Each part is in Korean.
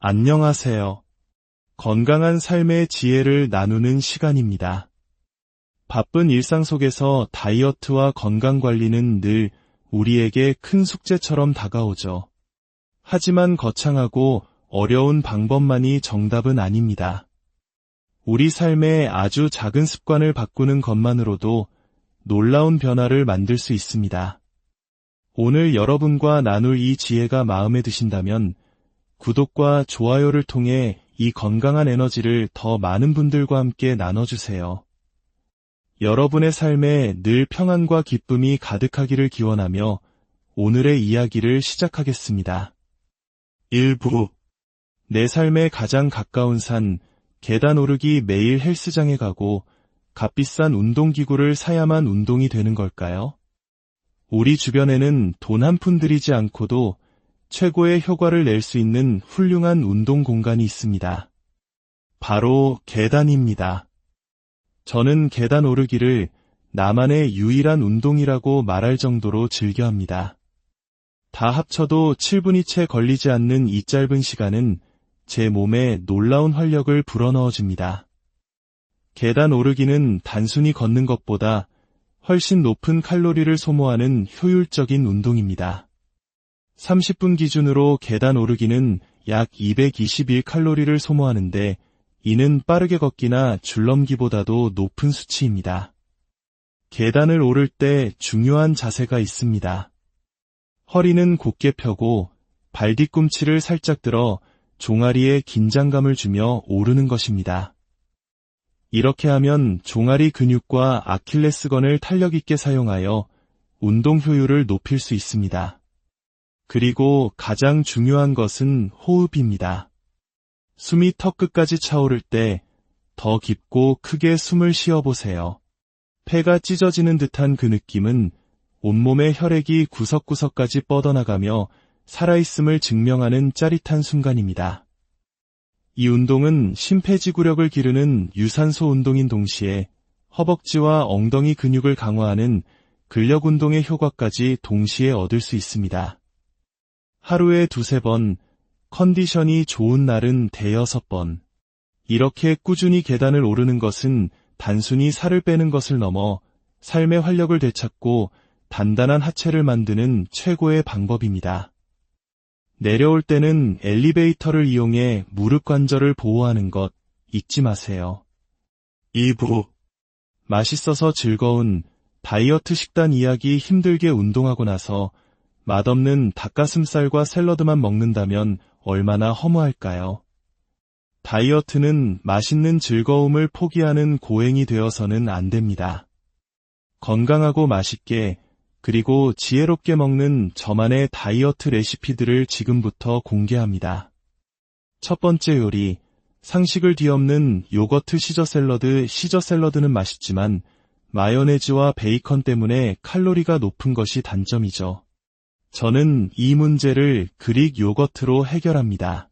안녕하세요. 건강한 삶의 지혜를 나누는 시간입니다. 바쁜 일상 속에서 다이어트와 건강 관리는 늘 우리에게 큰 숙제처럼 다가오죠. 하지만 거창하고 어려운 방법만이 정답은 아닙니다. 우리 삶의 아주 작은 습관을 바꾸는 것만으로도 놀라운 변화를 만들 수 있습니다. 오늘 여러분과 나눌 이 지혜가 마음에 드신다면 구독과 좋아요를 통해 이 건강한 에너지를 더 많은 분들과 함께 나눠주세요. 여러분의 삶에 늘 평안과 기쁨이 가득하기를 기원하며 오늘의 이야기를 시작하겠습니다. 1부. 내 삶에 가장 가까운 산, 계단 오르기 매일 헬스장에 가고 값비싼 운동기구를 사야만 운동이 되는 걸까요? 우리 주변에는 돈 한 푼 들이지 않고도 최고의 효과를 낼 수 있는 훌륭한 운동 공간이 있습니다. 바로 계단입니다. 저는 계단 오르기를 나만의 유일한 운동이라고 말할 정도로 즐겨합니다. 다 합쳐도 7분이 채 걸리지 않는 이 짧은 시간은 제 몸에 놀라운 활력을 불어넣어줍니다. 계단 오르기는 단순히 걷는 것보다 훨씬 높은 칼로리를 소모하는 효율적인 운동입니다. 30분 기준으로 계단 오르기는 약 221칼로리를 소모하는데 이는 빠르게 걷기나 줄넘기보다도 높은 수치입니다. 계단을 오를 때 중요한 자세가 있습니다. 허리는 곧게 펴고 발 뒤꿈치를 살짝 들어 종아리에 긴장감을 주며 오르는 것입니다. 이렇게 하면 종아리 근육과 아킬레스건을 탄력 있게 사용하여 운동 효율을 높일 수 있습니다. 그리고 가장 중요한 것은 호흡입니다. 숨이 턱 끝까지 차오를 때 더 깊고 크게 숨을 쉬어보세요. 폐가 찢어지는 듯한 그 느낌은 온몸의 혈액이 구석구석까지 뻗어나가며 살아있음을 증명하는 짜릿한 순간입니다. 이 운동은 심폐지구력을 기르는 유산소 운동인 동시에 허벅지와 엉덩이 근육을 강화하는 근력 운동의 효과까지 동시에 얻을 수 있습니다. 하루에 2-3번, 컨디션이 좋은 날은 5-6번. 이렇게 꾸준히 계단을 오르는 것은 단순히 살을 빼는 것을 넘어 삶의 활력을 되찾고 단단한 하체를 만드는 최고의 방법입니다. 내려올 때는 엘리베이터를 이용해 무릎 관절을 보호하는 것 잊지 마세요. 2부. 맛있어서 즐거운 다이어트 식단 이야기. 힘들게 운동하고 나서 맛없는 닭가슴살과 샐러드만 먹는다면 얼마나 허무할까요? 다이어트는 맛있는 즐거움을 포기하는 고행이 되어서는 안 됩니다. 건강하고 맛있게 그리고 지혜롭게 먹는 저만의 다이어트 레시피들을 지금부터 공개합니다. 첫 번째 요리, 상식을 뒤엎는 요거트 시저 샐러드. 시저 샐러드는 맛있지만 마요네즈와 베이컨 때문에 칼로리가 높은 것이 단점이죠. 저는 이 문제를 그릭 요거트로 해결합니다.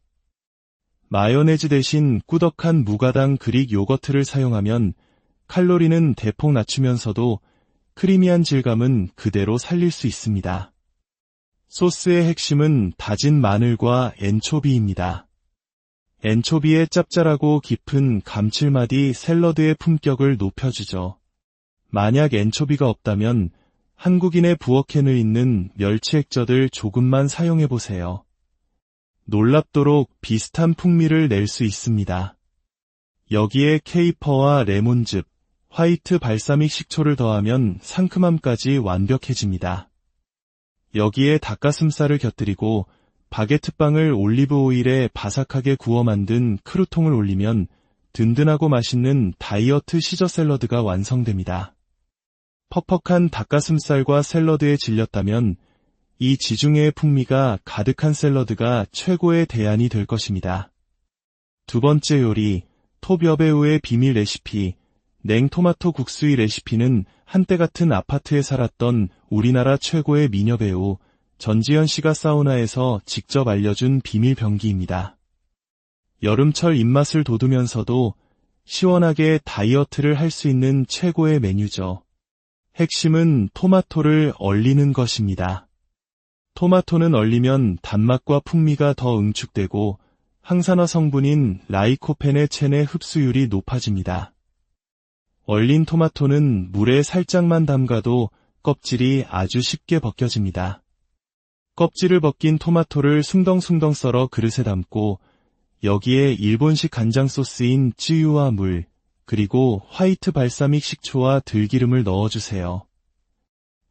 마요네즈 대신 꾸덕한 무가당 그릭 요거트를 사용하면 칼로리는 대폭 낮추면서도 크리미한 질감은 그대로 살릴 수 있습니다. 소스의 핵심은 다진 마늘과 엔초비입니다. 엔초비의 짭짤하고 깊은 감칠맛이 샐러드의 품격을 높여주죠. 만약 엔초비가 없다면 한국인의 부엌에는 있는 멸치 액젓을 조금만 사용해보세요. 놀랍도록 비슷한 풍미를 낼 수 있습니다. 여기에 케이퍼와 레몬즙, 화이트 발사믹 식초를 더하면 상큼함까지 완벽해집니다. 여기에 닭가슴살을 곁들이고 바게트빵을 올리브 오일에 바삭하게 구워 만든 크루통을 올리면 든든하고 맛있는 다이어트 시저 샐러드가 완성됩니다. 퍽퍽한 닭가슴살과 샐러드에 질렸다면 이 지중해의 풍미가 가득한 샐러드가 최고의 대안이 될 것입니다. 두 번째 요리, 톱 여배우의 비밀 레시피. 냉토마토 국수의 레시피는 한때 같은 아파트에 살았던 우리나라 최고의 미녀 배우 전지현 씨가 사우나에서 직접 알려준 비밀 병기입니다. 여름철 입맛을 돋우면서도 시원하게 다이어트를 할 수 있는 최고의 메뉴죠. 핵심은 토마토를 얼리는 것입니다. 토마토는 얼리면 단맛과 풍미가 더 응축되고 항산화 성분인 라이코펜의 체내 흡수율이 높아집니다. 얼린 토마토는 물에 살짝만 담가도 껍질이 아주 쉽게 벗겨집니다. 껍질을 벗긴 토마토를 숭덩숭덩 썰어 그릇에 담고 여기에 일본식 간장 소스인 쯔유와 물, 그리고 화이트 발사믹 식초와 들기름을 넣어주세요.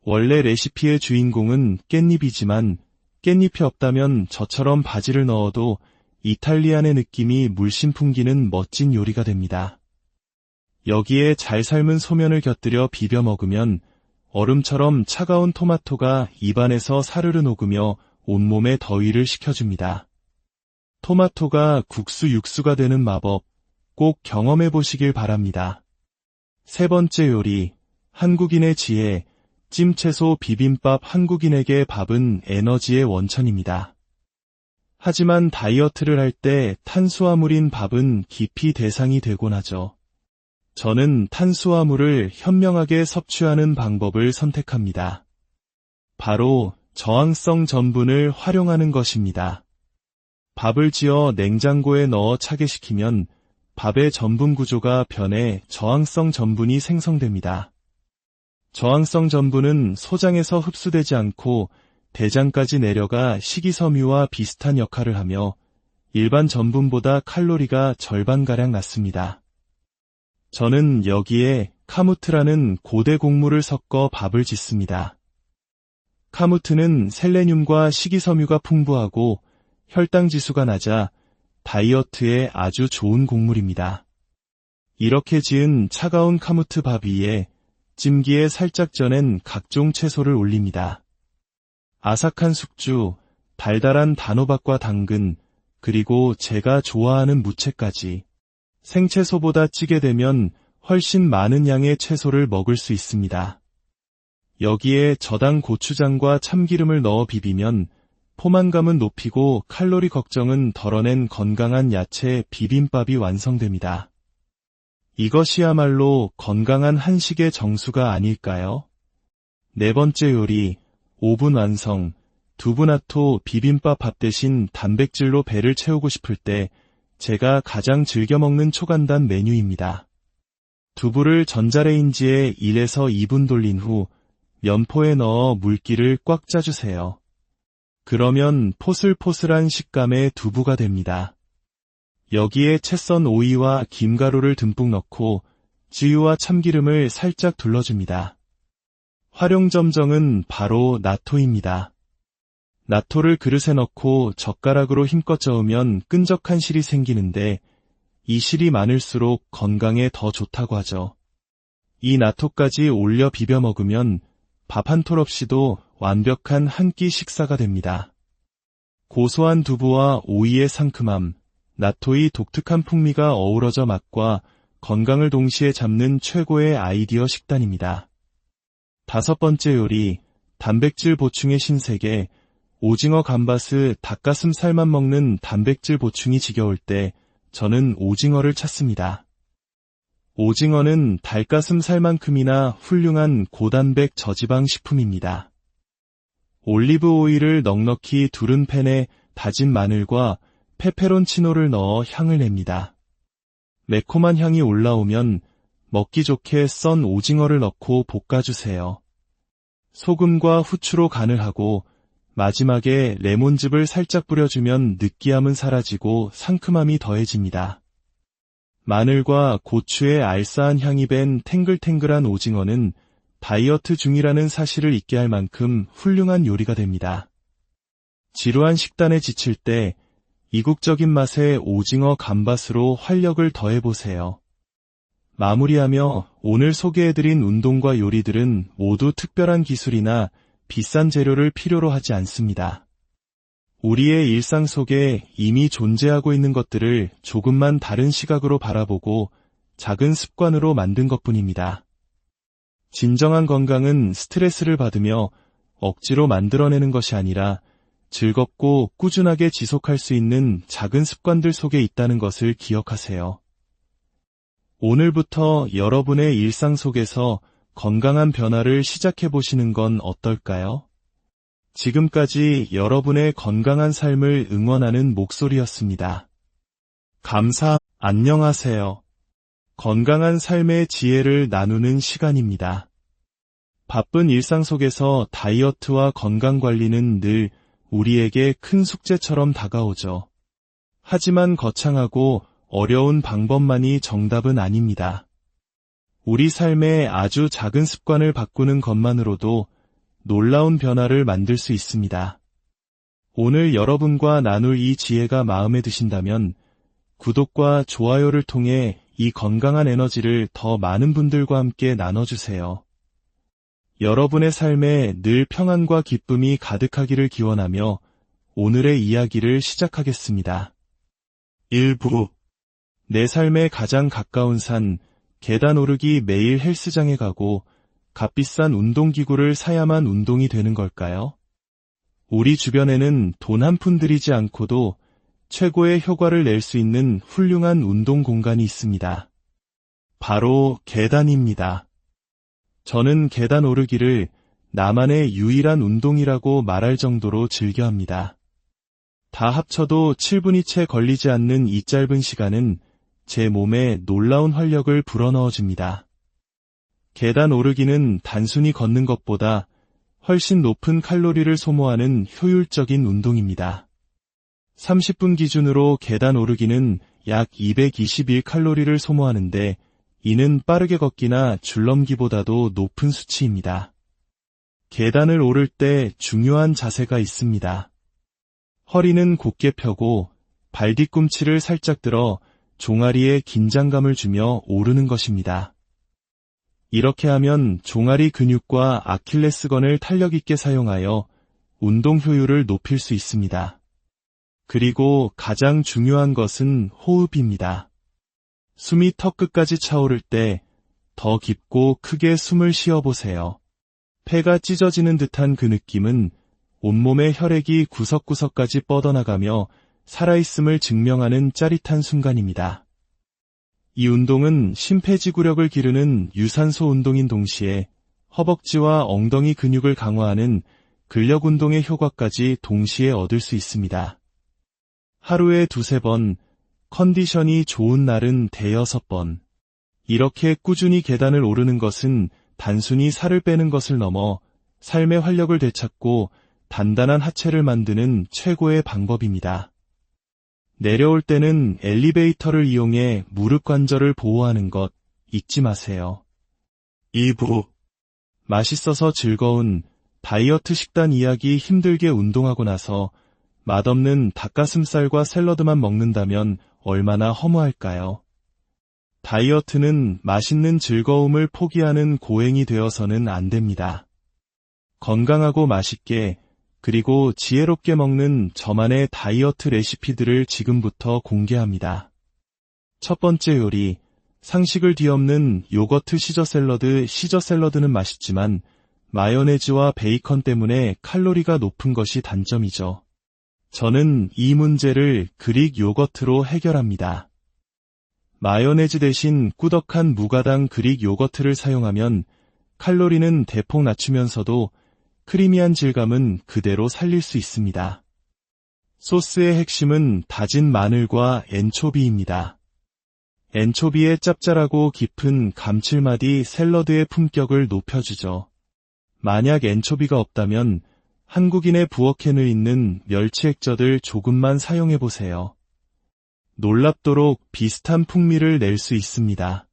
원래 레시피의 주인공은 깻잎이지만 깻잎이 없다면 저처럼 바지를 넣어도 이탈리안의 느낌이 물씬 풍기는 멋진 요리가 됩니다. 여기에 잘 삶은 소면을 곁들여 비벼 먹으면 얼음처럼 차가운 토마토가 입안에서 사르르 녹으며 온몸에 더위를 식혀줍니다. 토마토가 국수 육수가 되는 마법 꼭 경험해 보시길 바랍니다. 세 번째 요리, 한국인의 지혜, 찜채소 비빔밥. 한국인에게 밥은 에너지의 원천입니다. 하지만 다이어트를 할 때 탄수화물인 밥은 기피 대상이 되곤 하죠. 저는 탄수화물을 현명하게 섭취하는 방법을 선택합니다. 바로 저항성 전분을 활용하는 것입니다. 밥을 지어 냉장고에 넣어 차게 식히면 밥의 전분 구조가 변해 저항성 전분이 생성됩니다. 저항성 전분은 소장에서 흡수되지 않고 대장까지 내려가 식이섬유와 비슷한 역할을 하며 일반 전분보다 칼로리가 절반가량 낮습니다. 저는 여기에 카무트라는 고대 곡물을 섞어 밥을 짓습니다. 카무트는 셀레늄과 식이섬유가 풍부하고 혈당 지수가 낮아 다이어트에 아주 좋은 곡물입니다. 이렇게 지은 차가운 카무트 밥 위에 찜기에 살짝 쪄낸 각종 채소를 올립니다. 아삭한 숙주, 달달한 단호박과 당근, 그리고 제가 좋아하는 무채까지. 생채소보다 찌게 되면 훨씬 많은 양의 채소를 먹을 수 있습니다. 여기에 저당 고추장과 참기름을 넣어 비비면 포만감은 높이고 칼로리 걱정은 덜어낸 건강한 야채 비빔밥이 완성됩니다. 이것이야말로 건강한 한식의 정수가 아닐까요? 네 번째 요리, 5분 완성, 두부나토 비빔밥. 밥 대신 단백질로 배를 채우고 싶을 때 제가 가장 즐겨 먹는 초간단 메뉴입니다. 두부를 전자레인지에 1에서 2분 돌린 후 면포에 넣어 물기를 꽉 짜주세요. 그러면 포슬포슬한 식감의 두부가 됩니다. 여기에 채 썬 오이와 김가루를 듬뿍 넣고 쯔유와 참기름을 살짝 둘러줍니다. 활용점정은 바로 나토입니다. 나토를 그릇에 넣고 젓가락으로 힘껏 저으면 끈적한 실이 생기는데 이 실이 많을수록 건강에 더 좋다고 하죠. 이 나토까지 올려 비벼 먹으면 밥 한 톨 없이도 완벽한 한 끼 식사가 됩니다. 고소한 두부와 오이의 상큼함, 나토의 독특한 풍미가 어우러져 맛과 건강을 동시에 잡는 최고의 아이디어 식단입니다. 다섯 번째 요리, 단백질 보충의 신세계, 오징어 감바스. 닭가슴살만 먹는 단백질 보충이 지겨울 때 저는 오징어를 찾습니다. 오징어는 닭가슴살만큼이나 훌륭한 고단백 저지방 식품입니다. 올리브 오일을 넉넉히 두른 팬에 다진 마늘과 페페론치노를 넣어 향을 냅니다. 매콤한 향이 올라오면 먹기 좋게 썬 오징어를 넣고 볶아주세요. 소금과 후추로 간을 하고 마지막에 레몬즙을 살짝 뿌려주면 느끼함은 사라지고 상큼함이 더해집니다. 마늘과 고추의 알싸한 향이 밴 탱글탱글한 오징어는 다이어트 중이라는 사실을 잊게 할 만큼 훌륭한 요리가 됩니다. 지루한 식단에 지칠 때 이국적인 맛의 오징어 감바스로 활력을 더해보세요. 마무리하며 오늘 소개해드린 운동과 요리들은 모두 특별한 기술이나 비싼 재료를 필요로 하지 않습니다. 우리의 일상 속에 이미 존재하고 있는 것들을 조금만 다른 시각으로 바라보고 작은 습관으로 만든 것뿐입니다. 진정한 건강은 스트레스를 받으며 억지로 만들어내는 것이 아니라 즐겁고 꾸준하게 지속할 수 있는 작은 습관들 속에 있다는 것을 기억하세요. 오늘부터 여러분의 일상 속에서 건강한 변화를 시작해 보시는 건 어떨까요? 지금까지 여러분의 건강한 삶을 응원하는 목소리였습니다. 안녕하세요. 건강한 삶의 지혜를 나누는 시간입니다. 바쁜 일상 속에서 다이어트와 건강 관리는 늘 우리에게 큰 숙제처럼 다가오죠. 하지만 거창하고 어려운 방법만이 정답은 아닙니다. 우리 삶의 아주 작은 습관을 바꾸는 것만으로도 놀라운 변화를 만들 수 있습니다. 오늘 여러분과 나눌 이 지혜가 마음에 드신다면 구독과 좋아요를 통해 이 건강한 에너지를 더 많은 분들과 함께 나눠주세요. 여러분의 삶에 늘 평안과 기쁨이 가득하기를 기원하며 오늘의 이야기를 시작하겠습니다. 1부. 내 삶에 가장 가까운 산, 계단 오르기. 매일 헬스장에 가고 값비싼 운동기구를 사야만 운동이 되는 걸까요? 우리 주변에는 돈 한 푼 들이지 않고도 최고의 효과를 낼 수 있는 훌륭한 운동 공간이 있습니다. 바로 계단입니다. 저는 계단 오르기를 나만의 유일한 운동이라고 말할 정도로 즐겨합니다. 다 합쳐도 7분이 채 걸리지 않는 이 짧은 시간은 제 몸에 놀라운 활력을 불어넣어줍니다. 계단 오르기는 단순히 걷는 것보다 훨씬 높은 칼로리를 소모하는 효율적인 운동입니다. 30분 기준으로 계단 오르기는 약 221칼로리를 소모하는데 이는 빠르게 걷기나 줄넘기보다도 높은 수치입니다. 계단을 오를 때 중요한 자세가 있습니다. 허리는 곧게 펴고 발 뒤꿈치를 살짝 들어 종아리에 긴장감을 주며 오르는 것입니다. 이렇게 하면 종아리 근육과 아킬레스건을 탄력 있게 사용하여 운동 효율을 높일 수 있습니다. 그리고 가장 중요한 것은 호흡입니다. 숨이 턱끝까지 차오를 때 더 깊고 크게 숨을 쉬어보세요. 폐가 찢어지는 듯한 그 느낌은 온몸의 혈액이 구석구석까지 뻗어나가며 살아있음을 증명하는 짜릿한 순간입니다. 이 운동은 심폐지구력을 기르는 유산소 운동인 동시에 허벅지와 엉덩이 근육을 강화하는 근력 운동의 효과까지 동시에 얻을 수 있습니다. 하루에 2-3번, 컨디션이 좋은 날은 5-6번. 이렇게 꾸준히 계단을 오르는 것은 단순히 살을 빼는 것을 넘어 삶의 활력을 되찾고 단단한 하체를 만드는 최고의 방법입니다. 내려올 때는 엘리베이터를 이용해 무릎 관절을 보호하는 것 잊지 마세요. 2부. 맛있어서 즐거운 다이어트 식단 이야기. 힘들게 운동하고 나서 맛없는 닭가슴살과 샐러드만 먹는다면 얼마나 허무할까요? 다이어트는 맛있는 즐거움을 포기하는 고행이 되어서는 안 됩니다. 건강하고 맛있게 그리고 지혜롭게 먹는 저만의 다이어트 레시피들을 지금부터 공개합니다. 첫 번째 요리, 상식을 뒤엎는 요거트 시저 샐러드. 시저 샐러드는 맛있지만 마요네즈와 베이컨 때문에 칼로리가 높은 것이 단점이죠. 저는 이 문제를 그릭 요거트로 해결합니다. 마요네즈 대신 꾸덕한 무가당 그릭 요거트를 사용하면 칼로리는 대폭 낮추면서도 크리미한 질감은 그대로 살릴 수 있습니다. 소스의 핵심은 다진 마늘과 엔초비입니다. 엔초비의 짭짤하고 깊은 감칠맛이 샐러드의 품격을 높여주죠. 만약 엔초비가 없다면 한국인의 부엌에는 있는 멸치 액젓을 조금만 사용해보세요. 놀랍도록 비슷한 풍미를 낼 수 있습니다.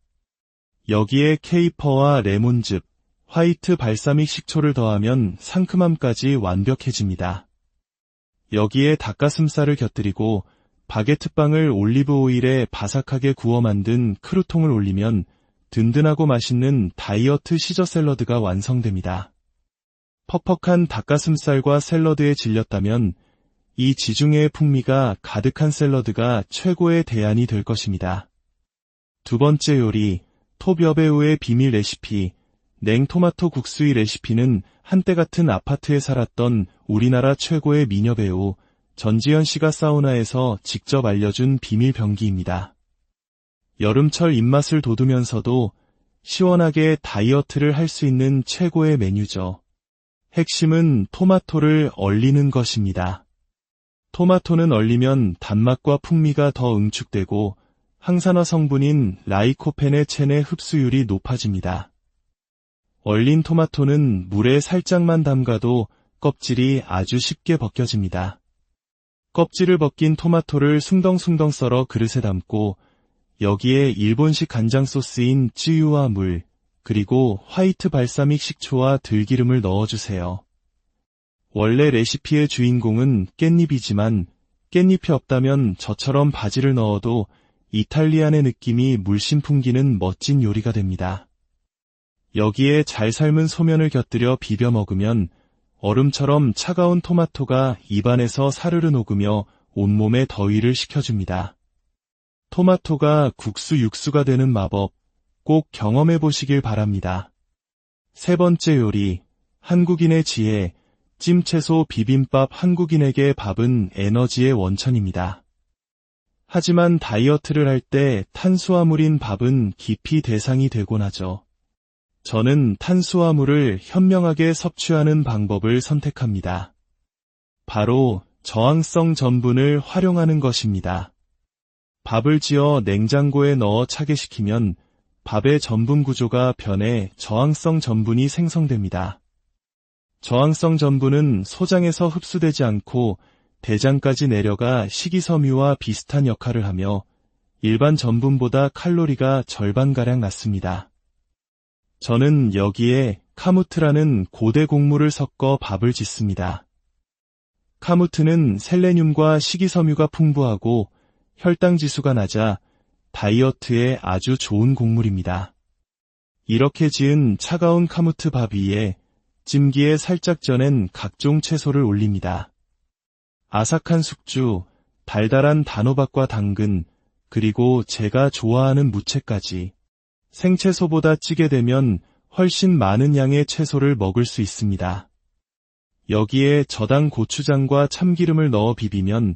여기에 케이퍼와 레몬즙, 화이트 발사믹 식초를 더하면 상큼함까지 완벽해집니다. 여기에 닭가슴살을 곁들이고 바게트빵을 올리브 오일에 바삭하게 구워 만든 크루통을 올리면 든든하고 맛있는 다이어트 시저 샐러드가 완성됩니다. 퍽퍽한 닭가슴살과 샐러드에 질렸다면 이 지중해의 풍미가 가득한 샐러드가 최고의 대안이 될 것입니다. 두 번째 요리, 톱 여배우의 비밀 레시피. 냉토마토 국수의 레시피는 한때 같은 아파트에 살았던 우리나라 최고의 미녀 배우 전지현 씨가 사우나에서 직접 알려준 비밀 병기입니다. 여름철 입맛을 돋우면서도 시원하게 다이어트를 할 수 있는 최고의 메뉴죠. 핵심은 토마토를 얼리는 것입니다. 토마토는 얼리면 단맛과 풍미가 더 응축되고 항산화 성분인 라이코펜의 체내 흡수율이 높아집니다. 얼린 토마토는 물에 살짝만 담가도 껍질이 아주 쉽게 벗겨집니다. 껍질을 벗긴 토마토를 숭덩숭덩 썰어 그릇에 담고 여기에 일본식 간장 소스인 쯔유와 물, 그리고 화이트 발사믹 식초와 들기름을 넣어주세요. 원래 레시피의 주인공은 깻잎이지만 깻잎이 없다면 저처럼 바지를 넣어도 이탈리안의 느낌이 물씬 풍기는 멋진 요리가 됩니다. 여기에 잘 삶은 소면을 곁들여 비벼 먹으면 얼음처럼 차가운 토마토가 입안에서 사르르 녹으며 온몸에 더위를 식혀줍니다. 토마토가 국수 육수가 되는 마법 꼭 경험해 보시길 바랍니다. 세 번째 요리, 한국인의 지혜, 찜채소 비빔밥. 한국인에게 밥은 에너지의 원천입니다. 하지만 다이어트를 할 때 탄수화물인 밥은 기피 대상이 되곤 하죠. 저는 탄수화물을 현명하게 섭취하는 방법을 선택합니다. 바로 저항성 전분을 활용하는 것입니다. 밥을 지어 냉장고에 넣어 차게 식히면 밥의 전분 구조가 변해 저항성 전분이 생성됩니다. 저항성 전분은 소장에서 흡수되지 않고 대장까지 내려가 식이섬유와 비슷한 역할을 하며 일반 전분보다 칼로리가 절반가량 낮습니다. 저는 여기에 카무트라는 고대 곡물을 섞어 밥을 짓습니다. 카무트는 셀레늄과 식이섬유가 풍부하고 혈당 지수가 낮아 다이어트에 아주 좋은 곡물입니다. 이렇게 지은 차가운 카무트 밥 위에 찜기에 살짝 쪄낸 각종 채소를 올립니다. 아삭한 숙주, 달달한 단호박과 당근, 그리고 제가 좋아하는 무채까지. 생채소보다 찌게 되면 훨씬 많은 양의 채소를 먹을 수 있습니다. 여기에 저당 고추장과 참기름을 넣어 비비면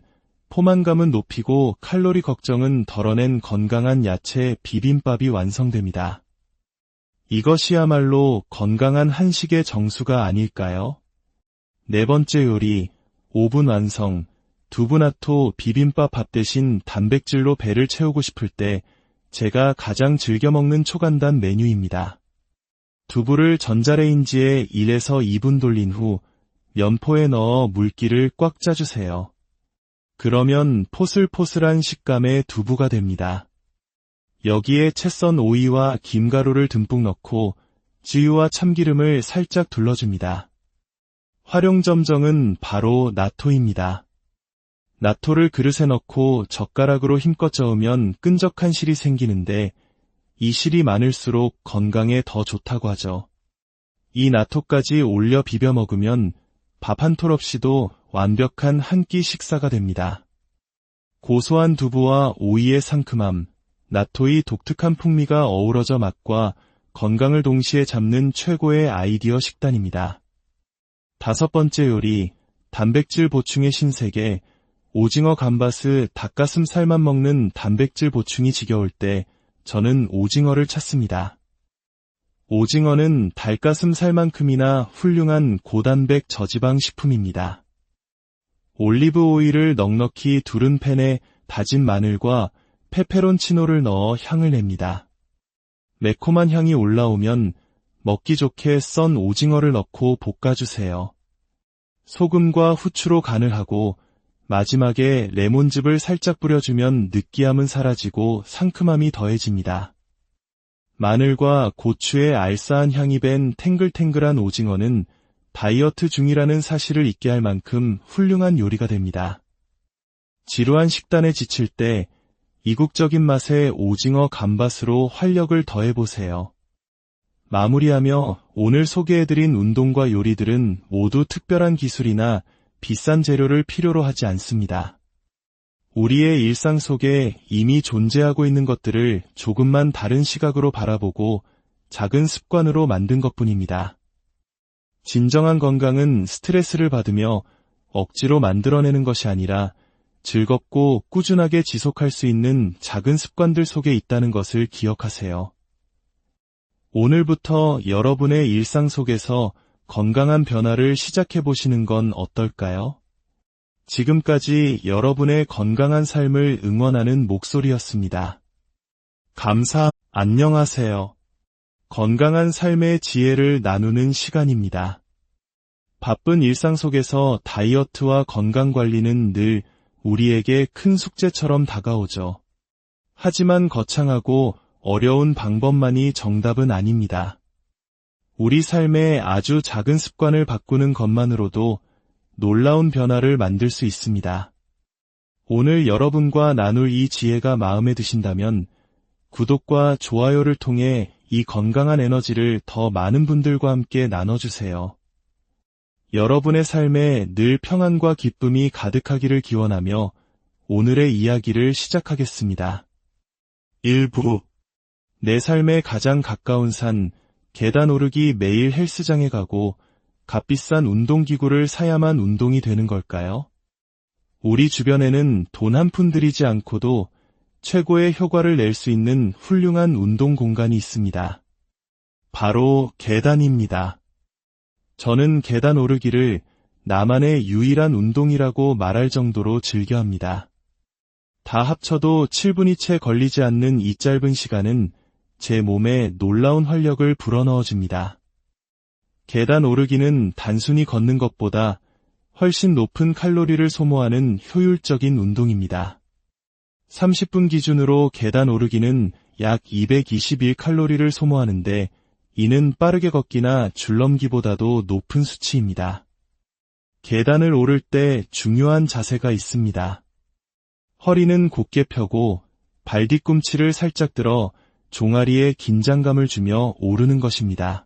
포만감은 높이고 칼로리 걱정은 덜어낸 건강한 야채 비빔밥이 완성됩니다. 이것이야말로 건강한 한식의 정수가 아닐까요? 네 번째 요리, 5분 완성, 두부나토 비빔밥. 밥 대신 단백질로 배를 채우고 싶을 때 제가 가장 즐겨 먹는 초간단 메뉴입니다. 두부를 전자레인지에 1에서 2분 돌린 후 면포에 넣어 물기를 꽉 짜주세요. 그러면 포슬포슬한 식감의 두부가 됩니다. 여기에 채 썬 오이와 김가루를 듬뿍 넣고 쯔유와 참기름을 살짝 둘러줍니다. 활용점정은 바로 나토입니다. 나토를 그릇에 넣고 젓가락으로 힘껏 저으면 끈적한 실이 생기는데 이 실이 많을수록 건강에 더 좋다고 하죠. 이 나토까지 올려 비벼 먹으면 밥 한 톨 없이도 완벽한 한 끼 식사가 됩니다. 고소한 두부와 오이의 상큼함, 나토의 독특한 풍미가 어우러져 맛과 건강을 동시에 잡는 최고의 아이디어 식단입니다. 다섯 번째 요리, 단백질 보충의 신세계, 오징어 감바스 닭가슴살만 먹는 단백질 보충이 지겨울 때 저는 오징어를 찾습니다. 오징어는 닭가슴살만큼이나 훌륭한 고단백 저지방 식품입니다. 올리브 오일을 넉넉히 두른 팬에 다진 마늘과 페페론치노를 넣어 향을 냅니다. 매콤한 향이 올라오면 먹기 좋게 썬 오징어를 넣고 볶아주세요. 소금과 후추로 간을 하고 마지막에 레몬즙을 살짝 뿌려주면 느끼함은 사라지고 상큼함이 더해집니다. 마늘과 고추의 알싸한 향이 밴 탱글탱글한 오징어는 다이어트 중이라는 사실을 잊게 할 만큼 훌륭한 요리가 됩니다. 지루한 식단에 지칠 때 이국적인 맛의 오징어 감바스로 활력을 더해보세요. 마무리하며 오늘 소개해드린 운동과 요리들은 모두 특별한 기술이나 비싼 재료를 필요로 하지 않습니다. 우리의 일상 속에 이미 존재하고 있는 것들을 조금만 다른 시각으로 바라보고 작은 습관으로 만든 것뿐입니다. 진정한 건강은 스트레스를 받으며 억지로 만들어내는 것이 아니라 즐겁고 꾸준하게 지속할 수 있는 작은 습관들 속에 있다는 것을 기억하세요. 오늘부터 여러분의 일상 속에서 건강한 변화를 시작해 보시는 건 어떨까요? 지금까지 여러분의 건강한 삶을 응원하는 목소리였습니다. 안녕하세요. 건강한 삶의 지혜를 나누는 시간입니다. 바쁜 일상 속에서 다이어트와 건강 관리는 늘 우리에게 큰 숙제처럼 다가오죠. 하지만 거창하고 어려운 방법만이 정답은 아닙니다. 우리 삶의 아주 작은 습관을 바꾸는 것만으로도 놀라운 변화를 만들 수 있습니다. 오늘 여러분과 나눌 이 지혜가 마음에 드신다면 구독과 좋아요를 통해 이 건강한 에너지를 더 많은 분들과 함께 나눠주세요. 여러분의 삶에 늘 평안과 기쁨이 가득하기를 기원하며 오늘의 이야기를 시작하겠습니다. 1부. 내 삶에 가장 가까운 산, 계단 오르기 매일 헬스장에 가고 값비싼 운동기구를 사야만 운동이 되는 걸까요? 우리 주변에는 돈 한 푼 들이지 않고도 최고의 효과를 낼 수 있는 훌륭한 운동 공간이 있습니다. 바로 계단입니다. 저는 계단 오르기를 나만의 유일한 운동이라고 말할 정도로 즐겨합니다. 다 합쳐도 7분이 채 걸리지 않는 이 짧은 시간은 제 몸에 놀라운 활력을 불어넣어줍니다. 계단 오르기는 단순히 걷는 것보다 훨씬 높은 칼로리를 소모하는 효율적인 운동입니다. 30분 기준으로 계단 오르기는 약 221칼로리를 소모하는데 이는 빠르게 걷기나 줄넘기보다도 높은 수치입니다. 계단을 오를 때 중요한 자세가 있습니다. 허리는 곧게 펴고 발 뒤꿈치를 살짝 들어 종아리에 긴장감을 주며 오르는 것입니다.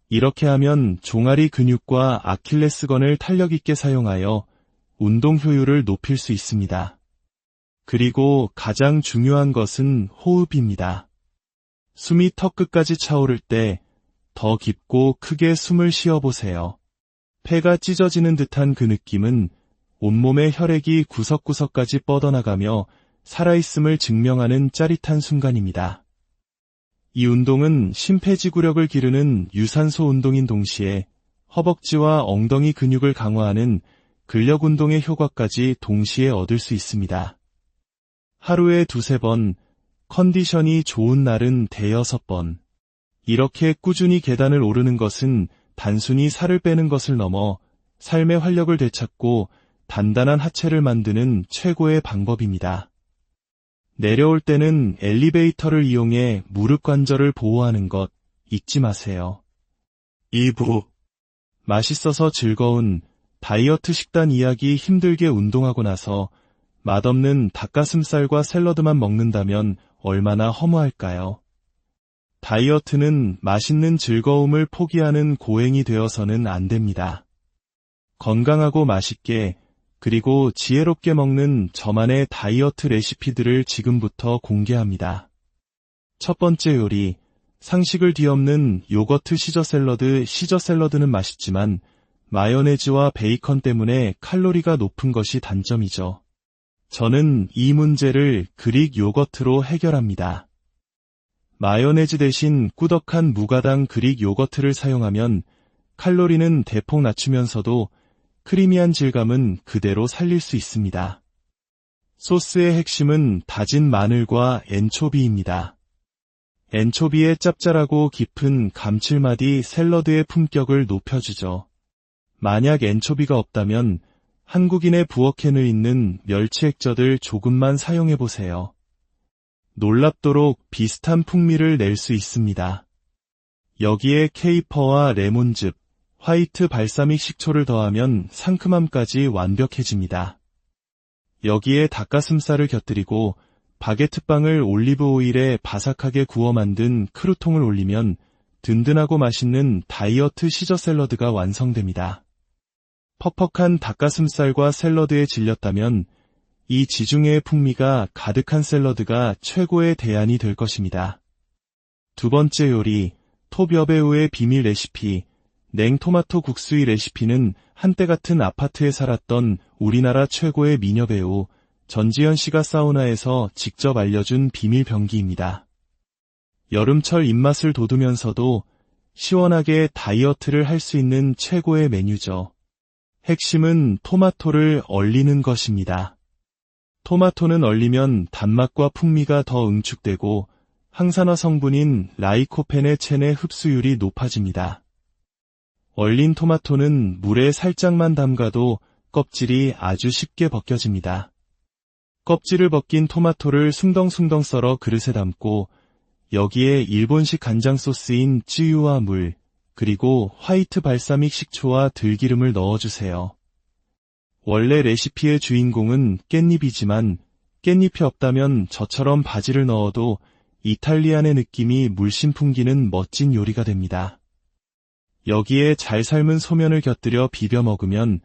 이렇게 하면 종아리 근육과 아킬레스건을 탄력 있게 사용하여 운동 효율을 높일 수 있습니다. 그리고 가장 중요한 것은 호흡입니다. 숨이 턱 끝까지 차오를 때 더 깊고 크게 숨을 쉬어보세요. 폐가 찢어지는 듯한 그 느낌은 온몸의 혈액이 구석구석까지 뻗어나가며 살아있음을 증명하는 짜릿한 순간입니다. 이 운동은 심폐지구력을 기르는 유산소 운동인 동시에 허벅지와 엉덩이 근육을 강화하는 근력 운동의 효과까지 동시에 얻을 수 있습니다. 하루에 2-3번, 컨디션이 좋은 날은 5-6번. 이렇게 꾸준히 계단을 오르는 것은 단순히 살을 빼는 것을 넘어 삶의 활력을 되찾고 단단한 하체를 만드는 최고의 방법입니다. 내려올 때는 엘리베이터를 이용해 무릎 관절을 보호하는 것 잊지 마세요. 2부. 맛있어서 즐거운 다이어트 식단 이야기. 힘들게 운동하고 나서 맛없는 닭가슴살과 샐러드만 먹는다면 얼마나 허무할까요? 다이어트는 맛있는 즐거움을 포기하는 고행이 되어서는 안 됩니다. 건강하고 맛있게 그리고 지혜롭게 먹는 저만의 다이어트 레시피들을 지금부터 공개합니다. 첫 번째 요리, 상식을 뒤엎는 요거트 시저 샐러드. 시저 샐러드는 맛있지만 마요네즈와 베이컨 때문에 칼로리가 높은 것이 단점이죠. 저는 이 문제를 그릭 요거트로 해결합니다. 마요네즈 대신 꾸덕한 무가당 그릭 요거트를 사용하면 칼로리는 대폭 낮추면서도 크리미한 질감은 그대로 살릴 수 있습니다. 소스의 핵심은 다진 마늘과 엔초비입니다. 엔초비의 짭짤하고 깊은 감칠맛이 샐러드의 품격을 높여주죠. 만약 엔초비가 없다면 한국인의 부엌에는 있는 멸치 액젓을 조금만 사용해보세요. 놀랍도록 비슷한 풍미를 낼 수 있습니다. 여기에 케이퍼와 레몬즙, 화이트 발사믹 식초를 더하면 상큼함까지 완벽해집니다. 여기에 닭가슴살을 곁들이고 바게트빵을 올리브 오일에 바삭하게 구워 만든 크루통을 올리면 든든하고 맛있는 다이어트 시저 샐러드가 완성됩니다. 퍽퍽한 닭가슴살과 샐러드에 질렸다면 이 지중해의 풍미가 가득한 샐러드가 최고의 대안이 될 것입니다. 두 번째 요리, 톱 여배우의 비밀 레시피. 냉토마토 국수의 레시피는 한때 같은 아파트에 살았던 우리나라 최고의 미녀 배우 전지현 씨가 사우나에서 직접 알려준 비밀 병기입니다. 여름철 입맛을 돋우면서도 시원하게 다이어트를 할 수 있는 최고의 메뉴죠. 핵심은 토마토를 얼리는 것입니다. 토마토는 얼리면 단맛과 풍미가 더 응축되고 항산화 성분인 라이코펜의 체내 흡수율이 높아집니다. 얼린 토마토는 물에 살짝만 담가도 껍질이 아주 쉽게 벗겨집니다. 껍질을 벗긴 토마토를 숭덩숭덩 썰어 그릇에 담고 여기에 일본식 간장 소스인 쯔유와 물, 그리고 화이트 발사믹 식초와 들기름을 넣어주세요. 원래 레시피의 주인공은 깻잎이지만 깻잎이 없다면 저처럼 바지를 넣어도 이탈리안의 느낌이 물씬 풍기는 멋진 요리가 됩니다. 여기에 잘 삶은 소면을 곁들여 비벼 먹으면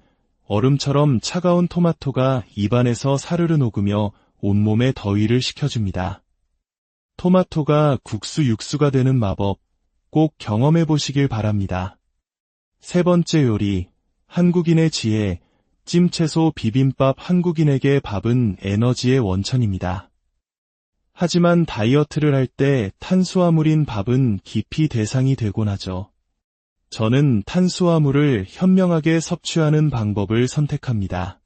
얼음처럼 차가운 토마토가 입안에서 사르르 녹으며 온몸에 더위를 식혀줍니다. 토마토가 국수 육수가 되는 마법 꼭 경험해 보시길 바랍니다. 세 번째 요리, 한국인의 지혜, 찜채소 비빔밥. 한국인에게 밥은 에너지의 원천입니다. 하지만 다이어트를 할 때 탄수화물인 밥은 기피 대상이 되곤 하죠. 저는 탄수화물을 현명하게 섭취하는 방법을 선택합니다.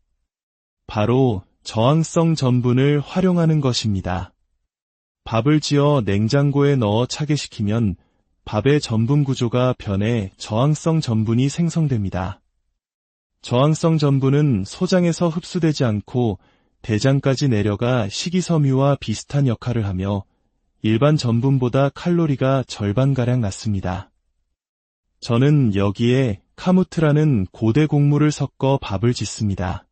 바로 저항성 전분을 활용하는 것입니다. 밥을 지어 냉장고에 넣어 차게 식히면 밥의 전분 구조가 변해 저항성 전분이 생성됩니다. 저항성 전분은 소장에서 흡수되지 않고 대장까지 내려가 식이섬유와 비슷한 역할을 하며 일반 전분보다 칼로리가 절반가량 낮습니다. 저는 여기에 카무트라는 고대 곡물을 섞어 밥을 짓습니다.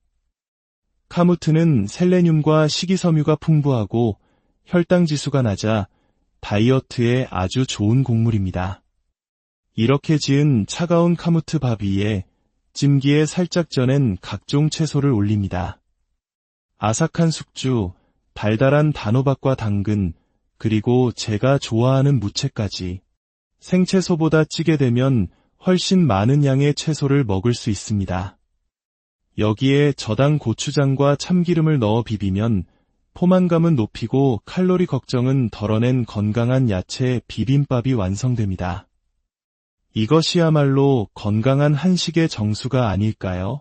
카무트는 셀레늄과 식이섬유가 풍부하고 혈당 지수가 낮아 다이어트에 아주 좋은 곡물입니다. 이렇게 지은 차가운 카무트 밥 위에 찜기에 살짝 쪄낸 각종 채소를 올립니다. 아삭한 숙주, 달달한 단호박과 당근, 그리고 제가 좋아하는 무채까지. 생채소보다 찌게 되면 훨씬 많은 양의 채소를 먹을 수 있습니다. 여기에 저당 고추장과 참기름을 넣어 비비면 포만감은 높이고 칼로리 걱정은 덜어낸 건강한 야채 비빔밥이 완성됩니다. 이것이야말로 건강한 한식의 정수가 아닐까요?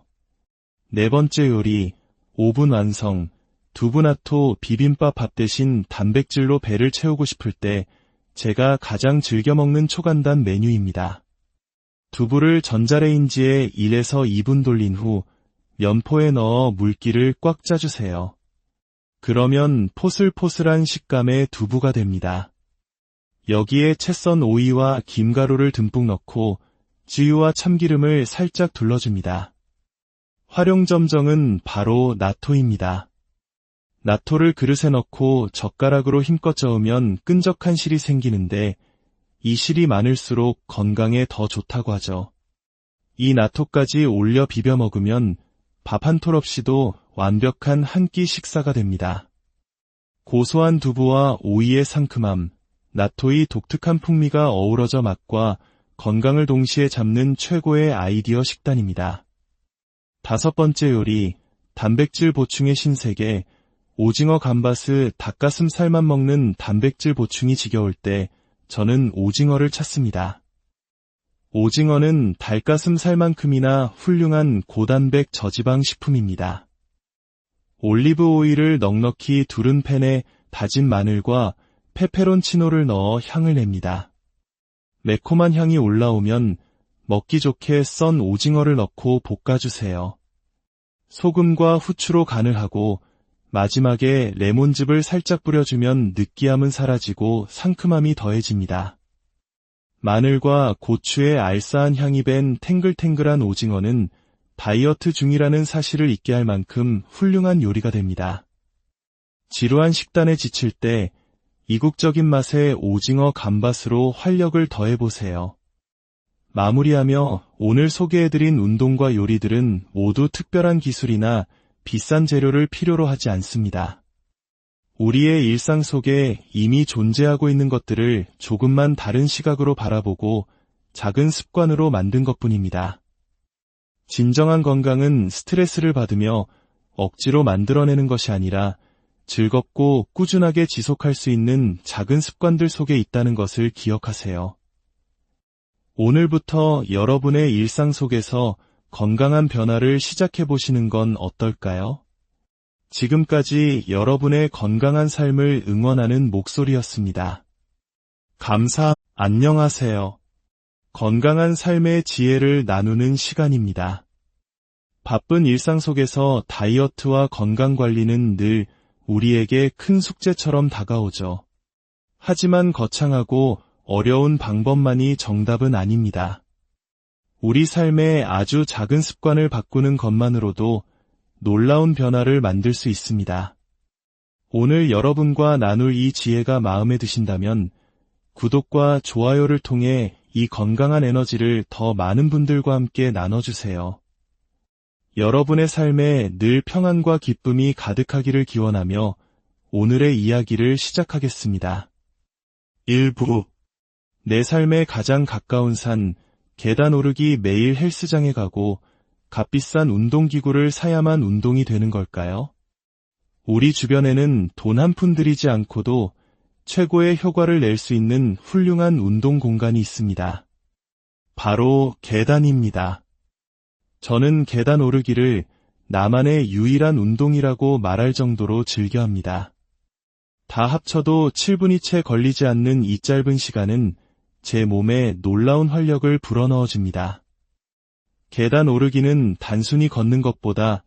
네 번째 요리, 5분 완성, 두부나토 비빔밥. 밥 대신 단백질로 배를 채우고 싶을 때 제가 가장 즐겨 먹는 초간단 메뉴입니다. 두부를 전자레인지에 1에서 2분 돌린 후 면포에 넣어 물기를 꽉 짜주세요. 그러면 포슬포슬한 식감의 두부가 됩니다. 여기에 채 썬 오이와 김가루를 듬뿍 넣고 쯔유와 참기름을 살짝 둘러줍니다. 활용점정은 바로 나토입니다. 나토를 그릇에 넣고 젓가락으로 힘껏 저으면 끈적한 실이 생기는데 이 실이 많을수록 건강에 더 좋다고 하죠. 이 나토까지 올려 비벼 먹으면 밥 한 톨 없이도 완벽한 한 끼 식사가 됩니다. 고소한 두부와 오이의 상큼함, 나토의 독특한 풍미가 어우러져 맛과 건강을 동시에 잡는 최고의 아이디어 식단입니다. 다섯 번째 요리, 단백질 보충의 신세계, 오징어 감바스 닭가슴살만 먹는 단백질 보충이 지겨울 때 저는 오징어를 찾습니다. 오징어는 닭가슴살만큼이나 훌륭한 고단백 저지방 식품입니다. 올리브 오일을 넉넉히 두른 팬에 다진 마늘과 페페론치노를 넣어 향을 냅니다. 매콤한 향이 올라오면 먹기 좋게 썬 오징어를 넣고 볶아주세요. 소금과 후추로 간을 하고 마지막에 레몬즙을 살짝 뿌려주면 느끼함은 사라지고 상큼함이 더해집니다. 마늘과 고추의 알싸한 향이 밴 탱글탱글한 오징어는 다이어트 중이라는 사실을 잊게 할 만큼 훌륭한 요리가 됩니다. 지루한 식단에 지칠 때 이국적인 맛의 오징어 감바스로 활력을 더해보세요. 마무리하며 오늘 소개해드린 운동과 요리들은 모두 특별한 기술이나 비싼 재료를 필요로 하지 않습니다. 우리의 일상 속에 이미 존재하고 있는 것들을 조금만 다른 시각으로 바라보고 작은 습관으로 만든 것뿐입니다. 진정한 건강은 스트레스를 받으며 억지로 만들어내는 것이 아니라 즐겁고 꾸준하게 지속할 수 있는 작은 습관들 속에 있다는 것을 기억하세요. 오늘부터 여러분의 일상 속에서 건강한 변화를 시작해 보시는 건 어떨까요? 지금까지 여러분의 건강한 삶을 응원하는 목소리였습니다. 안녕하세요. 건강한 삶의 지혜를 나누는 시간입니다. 바쁜 일상 속에서 다이어트와 건강 관리는 늘 우리에게 큰 숙제처럼 다가오죠. 하지만 거창하고 어려운 방법만이 정답은 아닙니다. 우리 삶의 아주 작은 습관을 바꾸는 것만으로도 놀라운 변화를 만들 수 있습니다. 오늘 여러분과 나눌 이 지혜가 마음에 드신다면 구독과 좋아요를 통해 이 건강한 에너지를 더 많은 분들과 함께 나눠주세요. 여러분의 삶에 늘 평안과 기쁨이 가득하기를 기원하며 오늘의 이야기를 시작하겠습니다. 1부. 내 삶에 가장 가까운 산, 계단 오르기. 매일 헬스장에 가고 값비싼 운동기구를 사야만 운동이 되는 걸까요? 우리 주변에는 돈 한 푼 들이지 않고도 최고의 효과를 낼 수 있는 훌륭한 운동 공간이 있습니다. 바로 계단입니다. 저는 계단 오르기를 나만의 유일한 운동이라고 말할 정도로 즐겨합니다. 다 합쳐도 7분이 채 걸리지 않는 이 짧은 시간은 제 몸에 놀라운 활력을 불어넣어 줍니다. 계단 오르기는 단순히 걷는 것보다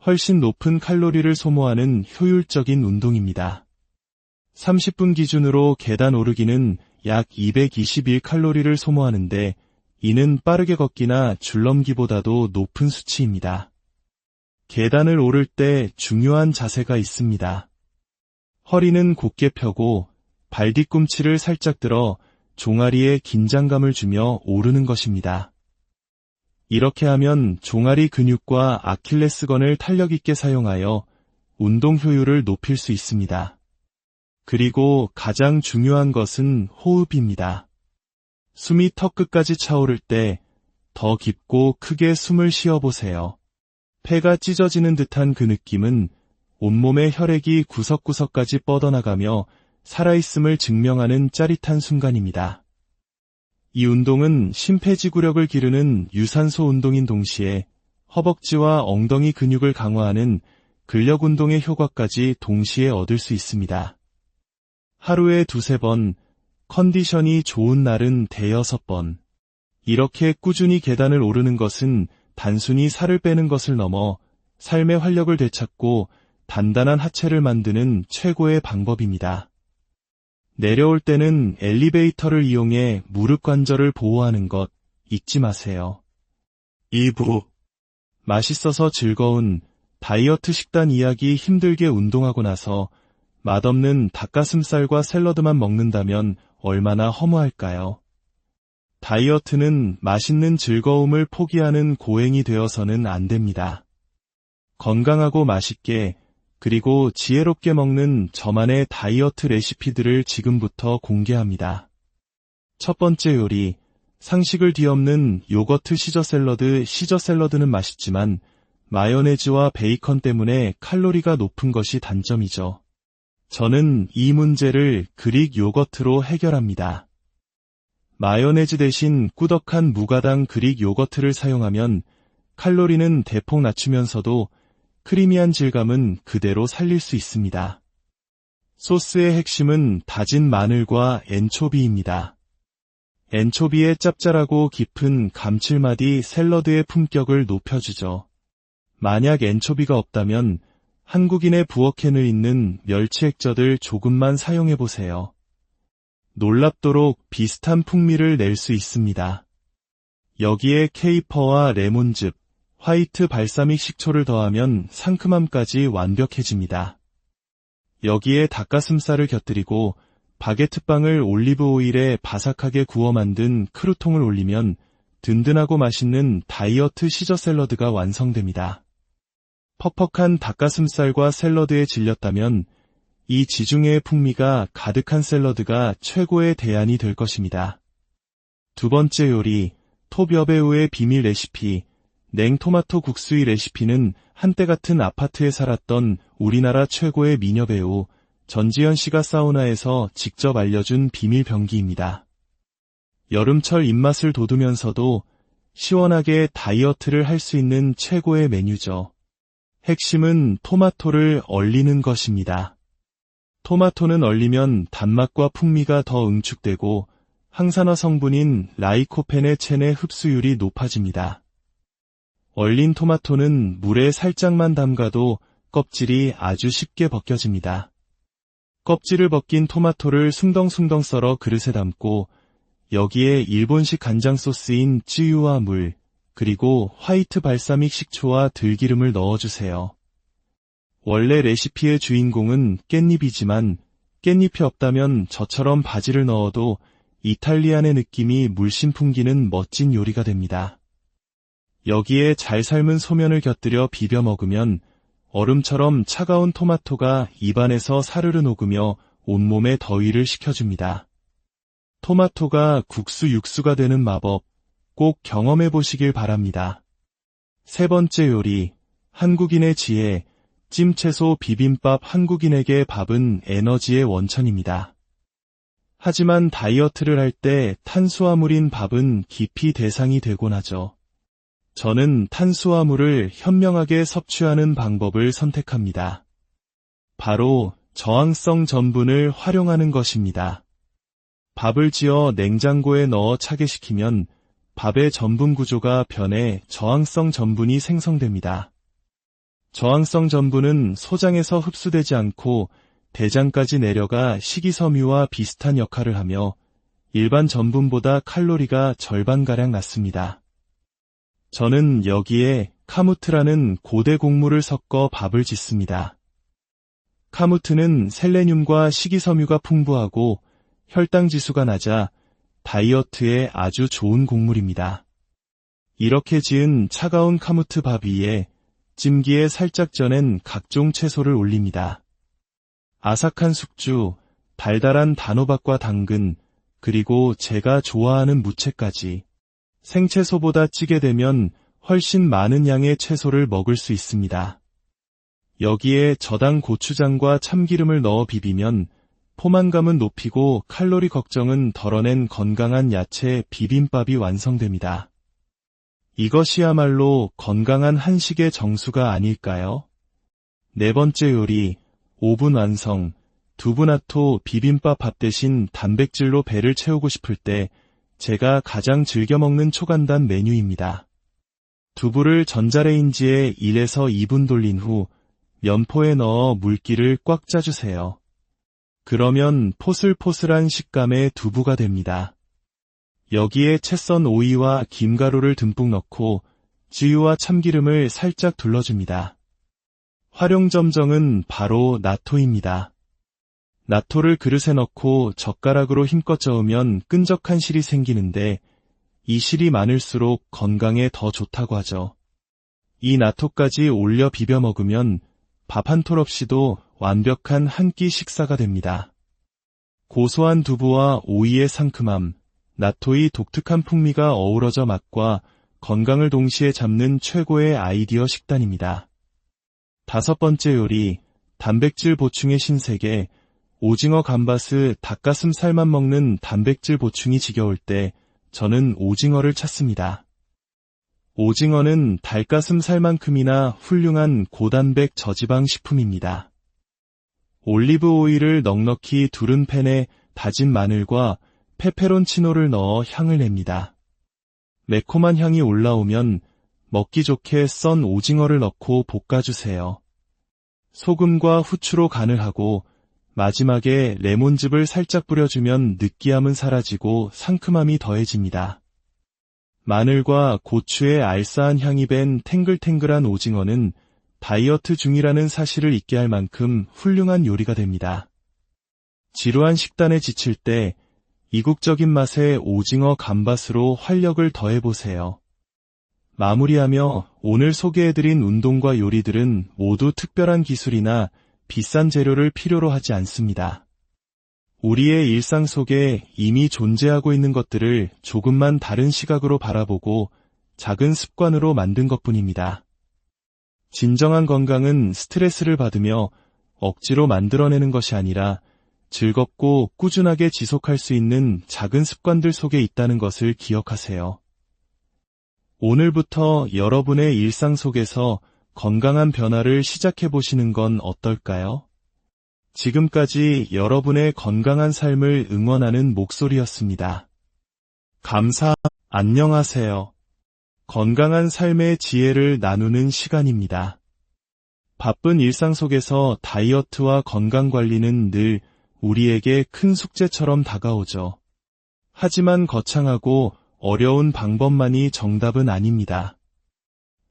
훨씬 높은 칼로리를 소모하는 효율적인 운동입니다. 30분 기준으로 계단 오르기는 약 221칼로리를 소모하는데 이는 빠르게 걷기나 줄넘기보다도 높은 수치입니다. 계단을 오를 때 중요한 자세가 있습니다. 허리는 곧게 펴고 발 뒤꿈치를 살짝 들어 종아리에 긴장감을 주며 오르는 것입니다. 이렇게 하면 종아리 근육과 아킬레스건을 탄력 있게 사용하여 운동 효율을 높일 수 있습니다. 그리고 가장 중요한 것은 호흡입니다. 숨이 턱 끝까지 차오를 때 더 깊고 크게 숨을 쉬어보세요. 폐가 찢어지는 듯한 그 느낌은 온몸의 혈액이 구석구석까지 뻗어나가며 살아있음을 증명하는 짜릿한 순간입니다. 이 운동은 심폐지구력을 기르는 유산소 운동인 동시에 허벅지와 엉덩이 근육을 강화하는 근력 운동의 효과까지 동시에 얻을 수 있습니다. 하루에 2-3번, 컨디션이 좋은 날은 5-6번. 이렇게 꾸준히 계단을 오르는 것은 단순히 살을 빼는 것을 넘어 삶의 활력을 되찾고 단단한 하체를 만드는 최고의 방법입니다. 내려올 때는 엘리베이터를 이용해 무릎 관절을 보호하는 것 잊지 마세요. 2부. 맛있어서 즐거운 다이어트 식단 이야기. 힘들게 운동하고 나서 맛없는 닭가슴살과 샐러드만 먹는다면 얼마나 허무할까요? 다이어트는 맛있는 즐거움을 포기하는 고행이 되어서는 안 됩니다. 건강하고 맛있게 그리고 지혜롭게 먹는 저만의 다이어트 레시피들을 지금부터 공개합니다. 첫 번째 요리, 상식을 뒤엎는 요거트 시저 샐러드. 시저 샐러드는 맛있지만 마요네즈와 베이컨 때문에 칼로리가 높은 것이 단점이죠. 저는 이 문제를 그릭 요거트로 해결합니다. 마요네즈 대신 꾸덕한 무가당 그릭 요거트를 사용하면 칼로리는 대폭 낮추면서도 크리미한 질감은 그대로 살릴 수 있습니다. 소스의 핵심은 다진 마늘과 엔초비입니다. 엔초비의 짭짤하고 깊은 감칠맛이 샐러드의 품격을 높여주죠. 만약 엔초비가 없다면 한국인의 부엌에는 있는 멸치 액젓을 조금만 사용해보세요. 놀랍도록 비슷한 풍미를 낼 수 있습니다. 여기에 케이퍼와 레몬즙, 화이트 발사믹 식초를 더하면 상큼함까지 완벽해집니다. 여기에 닭가슴살을 곁들이고 바게트빵을 올리브 오일에 바삭하게 구워 만든 크루통을 올리면 든든하고 맛있는 다이어트 시저 샐러드가 완성됩니다. 퍽퍽한 닭가슴살과 샐러드에 질렸다면 이 지중해의 풍미가 가득한 샐러드가 최고의 대안이 될 것입니다. 두 번째 요리, 톱 여배우의 비밀 레시피. 냉토마토 국수의 레시피는 한때 같은 아파트에 살았던 우리나라 최고의 미녀 배우 전지현 씨가 사우나에서 직접 알려준 비밀 병기입니다. 여름철 입맛을 돋우면서도 시원하게 다이어트를 할 수 있는 최고의 메뉴죠. 핵심은 토마토를 얼리는 것입니다. 토마토는 얼리면 단맛과 풍미가 더 응축되고 항산화 성분인 라이코펜의 체내 흡수율이 높아집니다. 얼린 토마토는 물에 살짝만 담가도 껍질이 아주 쉽게 벗겨집니다. 껍질을 벗긴 토마토를 숭덩숭덩 썰어 그릇에 담고 여기에 일본식 간장 소스인 쯔유와 물, 그리고 화이트 발사믹 식초와 들기름을 넣어주세요. 원래 레시피의 주인공은 깻잎이지만 깻잎이 없다면 저처럼 바지를 넣어도 이탈리안의 느낌이 물씬 풍기는 멋진 요리가 됩니다. 여기에 잘 삶은 소면을 곁들여 비벼 먹으면 얼음처럼 차가운 토마토가 입안에서 사르르 녹으며 온몸에 더위를 식혀줍니다. 토마토가 국수 육수가 되는 마법 꼭 경험해 보시길 바랍니다. 세 번째 요리, 한국인의 지혜, 찜채소 비빔밥. 한국인에게 밥은 에너지의 원천입니다. 하지만 다이어트를 할 때 탄수화물인 밥은 깊이 대상이 되곤 하죠. 저는 탄수화물을 현명하게 섭취하는 방법을 선택합니다. 바로 저항성 전분을 활용하는 것입니다. 밥을 지어 냉장고에 넣어 차게 식히면 밥의 전분 구조가 변해 저항성 전분이 생성됩니다. 저항성 전분은 소장에서 흡수되지 않고 대장까지 내려가 식이섬유와 비슷한 역할을 하며 일반 전분보다 칼로리가 절반가량 낮습니다. 저는 여기에 카무트라는 고대 곡물을 섞어 밥을 짓습니다. 카무트는 셀레늄과 식이섬유가 풍부하고 혈당 지수가 낮아 다이어트에 아주 좋은 곡물입니다. 이렇게 지은 차가운 카무트 밥 위에 찜기에 살짝 쪄낸 각종 채소를 올립니다. 아삭한 숙주, 달달한 단호박과 당근, 그리고 제가 좋아하는 무채까지. 생채소보다 찌게 되면 훨씬 많은 양의 채소를 먹을 수 있습니다. 여기에 저당 고추장과 참기름을 넣어 비비면 포만감은 높이고 칼로리 걱정은 덜어낸 건강한 야채 비빔밥이 완성됩니다. 이것이야말로 건강한 한식의 정수가 아닐까요? 네 번째 요리, 5분 완성. 두부나토 비빔밥. 밥 대신 단백질로 배를 채우고 싶을 때 제가 가장 즐겨 먹는 초간단 메뉴입니다. 두부를 전자레인지에 1에서 2분 돌린 후 면포에 넣어 물기를 꽉 짜주세요. 그러면 포슬포슬한 식감의 두부가 됩니다. 여기에 채 썬 오이와 김가루를 듬뿍 넣고 쯔유와 참기름을 살짝 둘러줍니다. 활용점정은 바로 나토입니다. 나토를 그릇에 넣고 젓가락으로 힘껏 저으면 끈적한 실이 생기는데 이 실이 많을수록 건강에 더 좋다고 하죠. 이 나토까지 올려 비벼 먹으면 밥 한 톨 없이도 완벽한 한 끼 식사가 됩니다. 고소한 두부와 오이의 상큼함, 나토의 독특한 풍미가 어우러져 맛과 건강을 동시에 잡는 최고의 아이디어 식단입니다. 다섯 번째 요리, 단백질 보충의 신세계. 오징어 감바스 닭가슴살만 먹는 단백질 보충이 지겨울 때 저는 오징어를 찾습니다. 오징어는 닭가슴살만큼이나 훌륭한 고단백 저지방 식품입니다. 올리브 오일을 넉넉히 두른 팬에 다진 마늘과 페페론치노를 넣어 향을 냅니다. 매콤한 향이 올라오면 먹기 좋게 썬 오징어를 넣고 볶아주세요. 소금과 후추로 간을 하고 마지막에 레몬즙을 살짝 뿌려주면 느끼함은 사라지고 상큼함이 더해집니다. 마늘과 고추의 알싸한 향이 밴 탱글탱글한 오징어는 다이어트 중이라는 사실을 잊게 할 만큼 훌륭한 요리가 됩니다. 지루한 식단에 지칠 때 이국적인 맛의 오징어 감바스로 활력을 더해보세요. 마무리하며 오늘 소개해드린 운동과 요리들은 모두 특별한 기술이나 비싼 재료를 필요로 하지 않습니다. 우리의 일상 속에 이미 존재하고 있는 것들을 조금만 다른 시각으로 바라보고 작은 습관으로 만든 것뿐입니다. 진정한 건강은 스트레스를 받으며 억지로 만들어내는 것이 아니라 즐겁고 꾸준하게 지속할 수 있는 작은 습관들 속에 있다는 것을 기억하세요. 오늘부터 여러분의 일상 속에서 건강한 변화를 시작해 보시는 건 어떨까요? 지금까지 여러분의 건강한 삶을 응원하는 목소리였습니다. 안녕하세요. 건강한 삶의 지혜를 나누는 시간입니다. 바쁜 일상 속에서 다이어트와 건강 관리는 늘 우리에게 큰 숙제처럼 다가오죠. 하지만 거창하고 어려운 방법만이 정답은 아닙니다.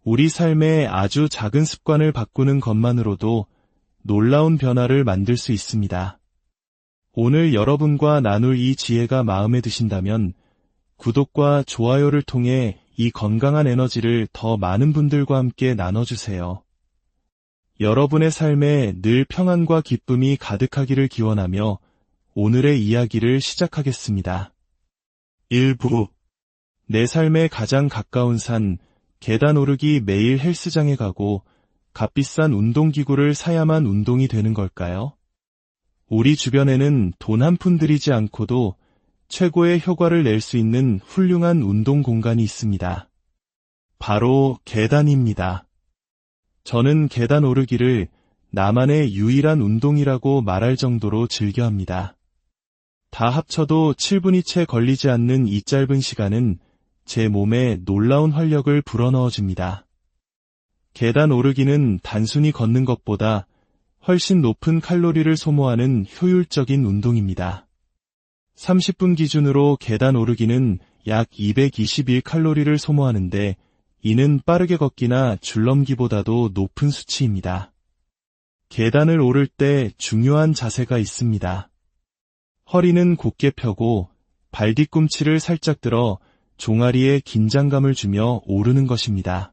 우리 삶의 아주 작은 습관을 바꾸는 것만으로도 놀라운 변화를 만들 수 있습니다. 오늘 여러분과 나눌 이 지혜가 마음에 드신다면 구독과 좋아요를 통해 이 건강한 에너지를 더 많은 분들과 함께 나눠주세요. 여러분의 삶에 늘 평안과 기쁨이 가득하기를 기원하며 오늘의 이야기를 시작하겠습니다. 1부. 내 삶에 가장 가까운 산, 계단 오르기. 매일 헬스장에 가고 값비싼 운동기구를 사야만 운동이 되는 걸까요? 우리 주변에는 돈 한 푼 들이지 않고도 최고의 효과를 낼 수 있는 훌륭한 운동 공간이 있습니다. 바로 계단입니다. 저는 계단 오르기를 나만의 유일한 운동이라고 말할 정도로 즐겨합니다. 다 합쳐도 7분이 채 걸리지 않는 이 짧은 시간은 제 몸에 놀라운 활력을 불어넣어줍니다. 계단 오르기는 단순히 걷는 것보다 훨씬 높은 칼로리를 소모하는 효율적인 운동입니다. 30분 기준으로 계단 오르기는 약 221칼로리를 소모하는데 이는 빠르게 걷기나 줄넘기보다도 높은 수치입니다. 계단을 오를 때 중요한 자세가 있습니다. 허리는 곧게 펴고 발 뒤꿈치를 살짝 들어 종아리에 긴장감을 주며 오르는 것입니다.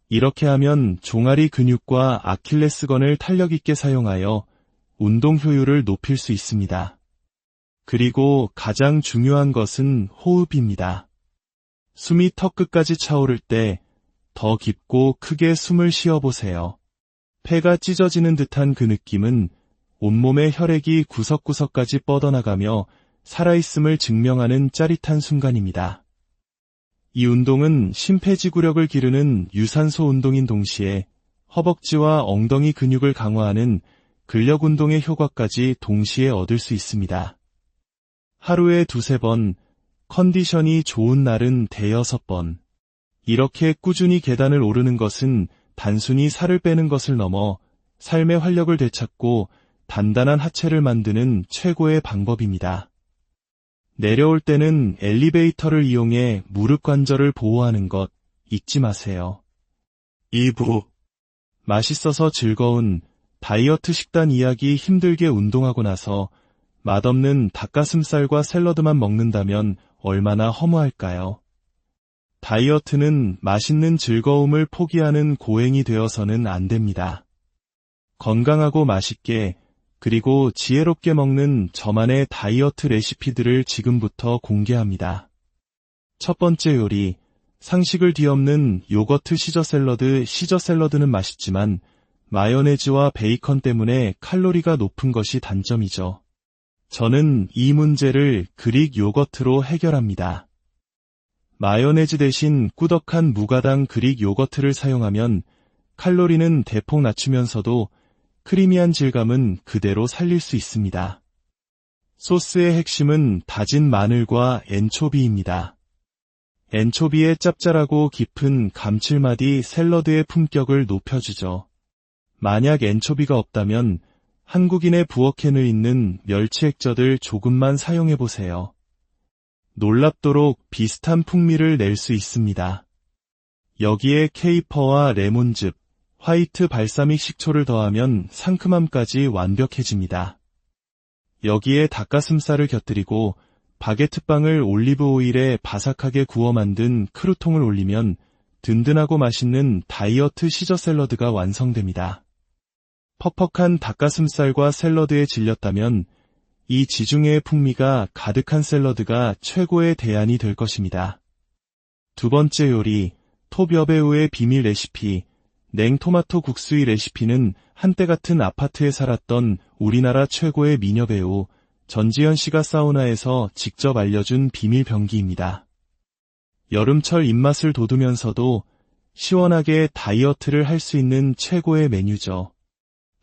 이렇게 하면 종아리 근육과 아킬레스건을 탄력 있게 사용하여 운동 효율을 높일 수 있습니다. 그리고 가장 중요한 것은 호흡입니다. 숨이 턱 끝까지 차오를 때 더 깊고 크게 숨을 쉬어보세요. 폐가 찢어지는 듯한 그 느낌은 온몸의 혈액이 구석구석까지 뻗어나가며 살아있음을 증명하는 짜릿한 순간입니다. 이 운동은 심폐지구력을 기르는 유산소 운동인 동시에 허벅지와 엉덩이 근육을 강화하는 근력 운동의 효과까지 동시에 얻을 수 있습니다. 하루에 2-3번, 컨디션이 좋은 날은 5-6번. 이렇게 꾸준히 계단을 오르는 것은 단순히 살을 빼는 것을 넘어 삶의 활력을 되찾고 단단한 하체를 만드는 최고의 방법입니다. 내려올 때는 엘리베이터를 이용해 무릎 관절을 보호하는 것 잊지 마세요. 2부. 맛있어서 즐거운 다이어트 식단 이야기. 힘들게 운동하고 나서 맛없는 닭가슴살과 샐러드만 먹는다면 얼마나 허무할까요? 다이어트는 맛있는 즐거움을 포기하는 고행이 되어서는 안 됩니다. 건강하고 맛있게 그리고 지혜롭게 먹는 저만의 다이어트 레시피들을 지금부터 공개합니다. 첫 번째 요리, 상식을 뒤엎는 요거트 시저 샐러드. 시저 샐러드는 맛있지만 마요네즈와 베이컨 때문에 칼로리가 높은 것이 단점이죠. 저는 이 문제를 그릭 요거트로 해결합니다. 마요네즈 대신 꾸덕한 무가당 그릭 요거트를 사용하면 칼로리는 대폭 낮추면서도 크리미한 질감은 그대로 살릴 수 있습니다. 소스의 핵심은 다진 마늘과 엔초비입니다. 엔초비의 짭짤하고 깊은 감칠맛이 샐러드의 품격을 높여주죠. 만약 엔초비가 없다면 한국인의 부엌에는 있는 멸치 액젓을 조금만 사용해보세요. 놀랍도록 비슷한 풍미를 낼 수 있습니다. 여기에 케이퍼와 레몬즙, 화이트 발사믹 식초를 더하면 상큼함까지 완벽해집니다. 여기에 닭가슴살을 곁들이고 바게트빵을 올리브 오일에 바삭하게 구워 만든 크루통을 올리면 든든하고 맛있는 다이어트 시저 샐러드가 완성됩니다. 퍽퍽한 닭가슴살과 샐러드에 질렸다면 이 지중해의 풍미가 가득한 샐러드가 최고의 대안이 될 것입니다. 두 번째 요리, 톱 여배우의 비밀 레시피. 냉토마토 국수의 레시피는 한때 같은 아파트에 살았던 우리나라 최고의 미녀 배우 전지현 씨가 사우나에서 직접 알려준 비밀 병기입니다. 여름철 입맛을 돋우면서도 시원하게 다이어트를 할 수 있는 최고의 메뉴죠.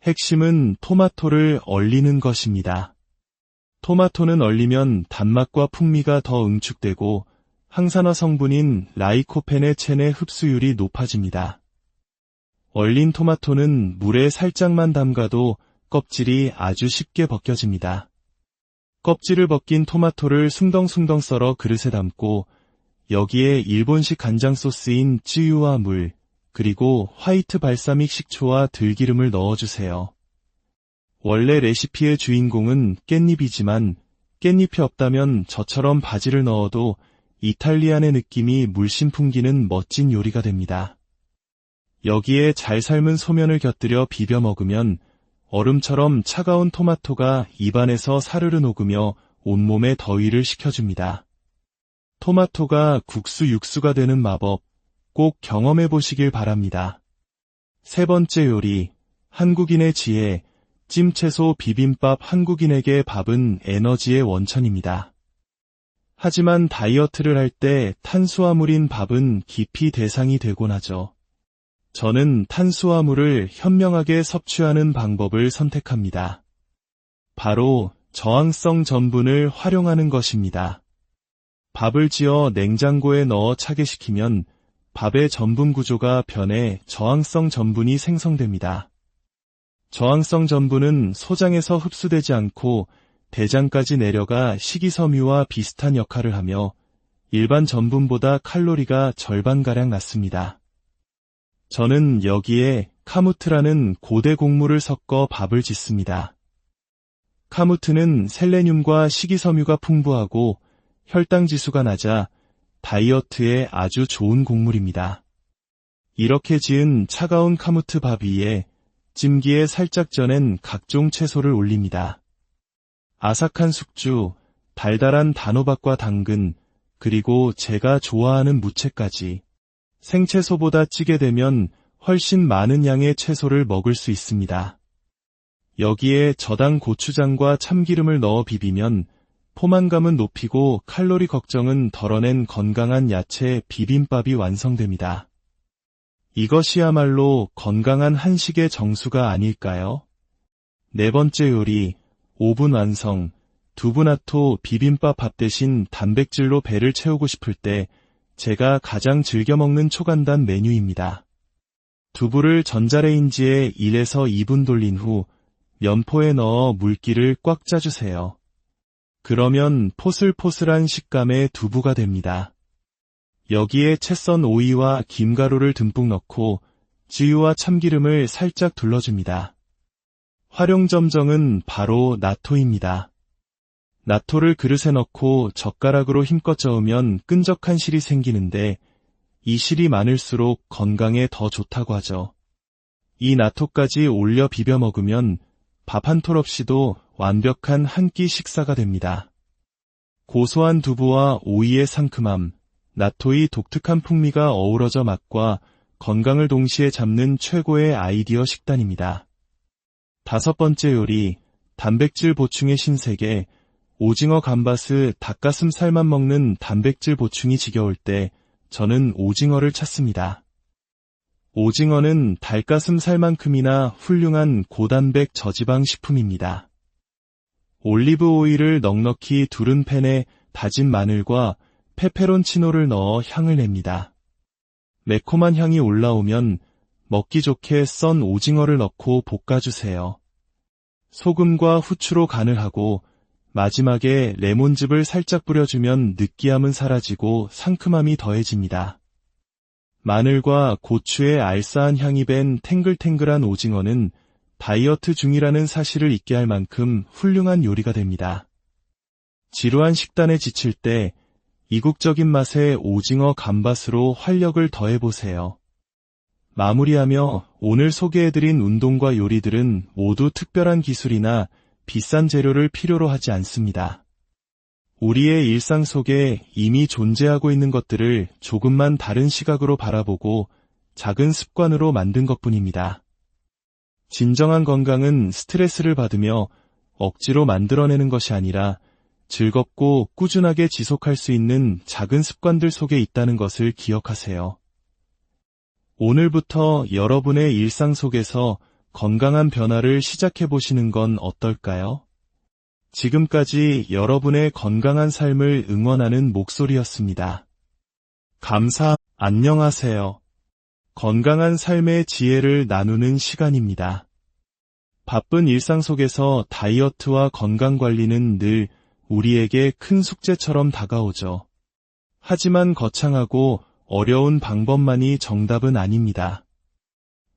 핵심은 토마토를 얼리는 것입니다. 토마토는 얼리면 단맛과 풍미가 더 응축되고 항산화 성분인 라이코펜의 체내 흡수율이 높아집니다. 얼린 토마토는 물에 살짝만 담가도 껍질이 아주 쉽게 벗겨집니다. 껍질을 벗긴 토마토를 숭덩숭덩 썰어 그릇에 담고 여기에 일본식 간장 소스인 쯔유와 물, 그리고 화이트 발사믹 식초와 들기름을 넣어주세요. 원래 레시피의 주인공은 깻잎이지만 깻잎이 없다면 저처럼 바지를 넣어도 이탈리안의 느낌이 물씬 풍기는 멋진 요리가 됩니다. 여기에 잘 삶은 소면을 곁들여 비벼 먹으면 얼음처럼 차가운 토마토가 입안에서 사르르 녹으며 온몸에 더위를 식혀줍니다. 토마토가 국수 육수가 되는 마법 꼭 경험해 보시길 바랍니다. 세 번째 요리, 한국인의 지혜, 찜채소 비빔밥. 한국인에게 밥은 에너지의 원천입니다. 하지만 다이어트를 할 때 탄수화물인 밥은 깊이 대상이 되곤 하죠. 저는 탄수화물을 현명하게 섭취하는 방법을 선택합니다. 바로 저항성 전분을 활용하는 것입니다. 밥을 지어 냉장고에 넣어 차게 식히면 밥의 전분 구조가 변해 저항성 전분이 생성됩니다. 저항성 전분은 소장에서 흡수되지 않고 대장까지 내려가 식이섬유와 비슷한 역할을 하며 일반 전분보다 칼로리가 절반가량 낮습니다. 저는 여기에 카무트라는 고대 곡물을 섞어 밥을 짓습니다. 카무트는 셀레늄과 식이섬유가 풍부하고 혈당 지수가 낮아 다이어트에 아주 좋은 곡물입니다. 이렇게 지은 차가운 카무트 밥 위에 찜기에 살짝 쪄낸 각종 채소를 올립니다. 아삭한 숙주, 달달한 단호박과 당근, 그리고 제가 좋아하는 무채까지. 생채소보다 찌게 되면 훨씬 많은 양의 채소를 먹을 수 있습니다. 여기에 저당 고추장과 참기름을 넣어 비비면 포만감은 높이고 칼로리 걱정은 덜어낸 건강한 야채 비빔밥이 완성됩니다. 이것이야말로 건강한 한식의 정수가 아닐까요? 네 번째 요리, 5분 완성, 두부나토 비빔밥. 밥 대신 단백질로 배를 채우고 싶을 때 제가 가장 즐겨 먹는 초간단 메뉴입니다. 두부를 전자레인지에 1에서 2분 돌린 후 면포에 넣어 물기를 꽉 짜주세요. 그러면 포슬포슬한 식감의 두부가 됩니다. 여기에 채 썬 오이와 김가루를 듬뿍 넣고 쯔유와 참기름을 살짝 둘러줍니다. 활용점정은 바로 나토입니다. 나토를 그릇에 넣고 젓가락으로 힘껏 저으면 끈적한 실이 생기는데 이 실이 많을수록 건강에 더 좋다고 하죠. 이 나토까지 올려 비벼 먹으면 밥 한 톨 없이도 완벽한 한 끼 식사가 됩니다. 고소한 두부와 오이의 상큼함, 나토의 독특한 풍미가 어우러져 맛과 건강을 동시에 잡는 최고의 아이디어 식단입니다. 다섯 번째 요리, 단백질 보충의 신세계, 오징어 감바스. 닭가슴살만 먹는 단백질 보충이 지겨울 때 저는 오징어를 찾습니다. 오징어는 닭가슴살만큼이나 훌륭한 고단백 저지방 식품입니다. 올리브 오일을 넉넉히 두른 팬에 다진 마늘과 페페론치노를 넣어 향을 냅니다. 매콤한 향이 올라오면 먹기 좋게 썬 오징어를 넣고 볶아주세요. 소금과 후추로 간을 하고 마지막에 레몬즙을 살짝 뿌려주면 느끼함은 사라지고 상큼함이 더해집니다. 마늘과 고추의 알싸한 향이 밴 탱글탱글한 오징어는 다이어트 중이라는 사실을 잊게 할 만큼 훌륭한 요리가 됩니다. 지루한 식단에 지칠 때 이국적인 맛의 오징어 감바스로 활력을 더해보세요. 마무리하며 오늘 소개해드린 운동과 요리들은 모두 특별한 기술이나 비싼 재료를 필요로 하지 않습니다. 우리의 일상 속에 이미 존재하고 있는 것들을 조금만 다른 시각으로 바라보고 작은 습관으로 만든 것뿐입니다. 진정한 건강은 스트레스를 받으며 억지로 만들어내는 것이 아니라 즐겁고 꾸준하게 지속할 수 있는 작은 습관들 속에 있다는 것을 기억하세요. 오늘부터 여러분의 일상 속에서 건강한 변화를 시작해 보시는 건 어떨까요? 지금까지 여러분의 건강한 삶을 응원하는 목소리였습니다. 안녕하세요. 건강한 삶의 지혜를 나누는 시간입니다. 바쁜 일상 속에서 다이어트와 건강 관리는 늘 우리에게 큰 숙제처럼 다가오죠. 하지만 거창하고 어려운 방법만이 정답은 아닙니다.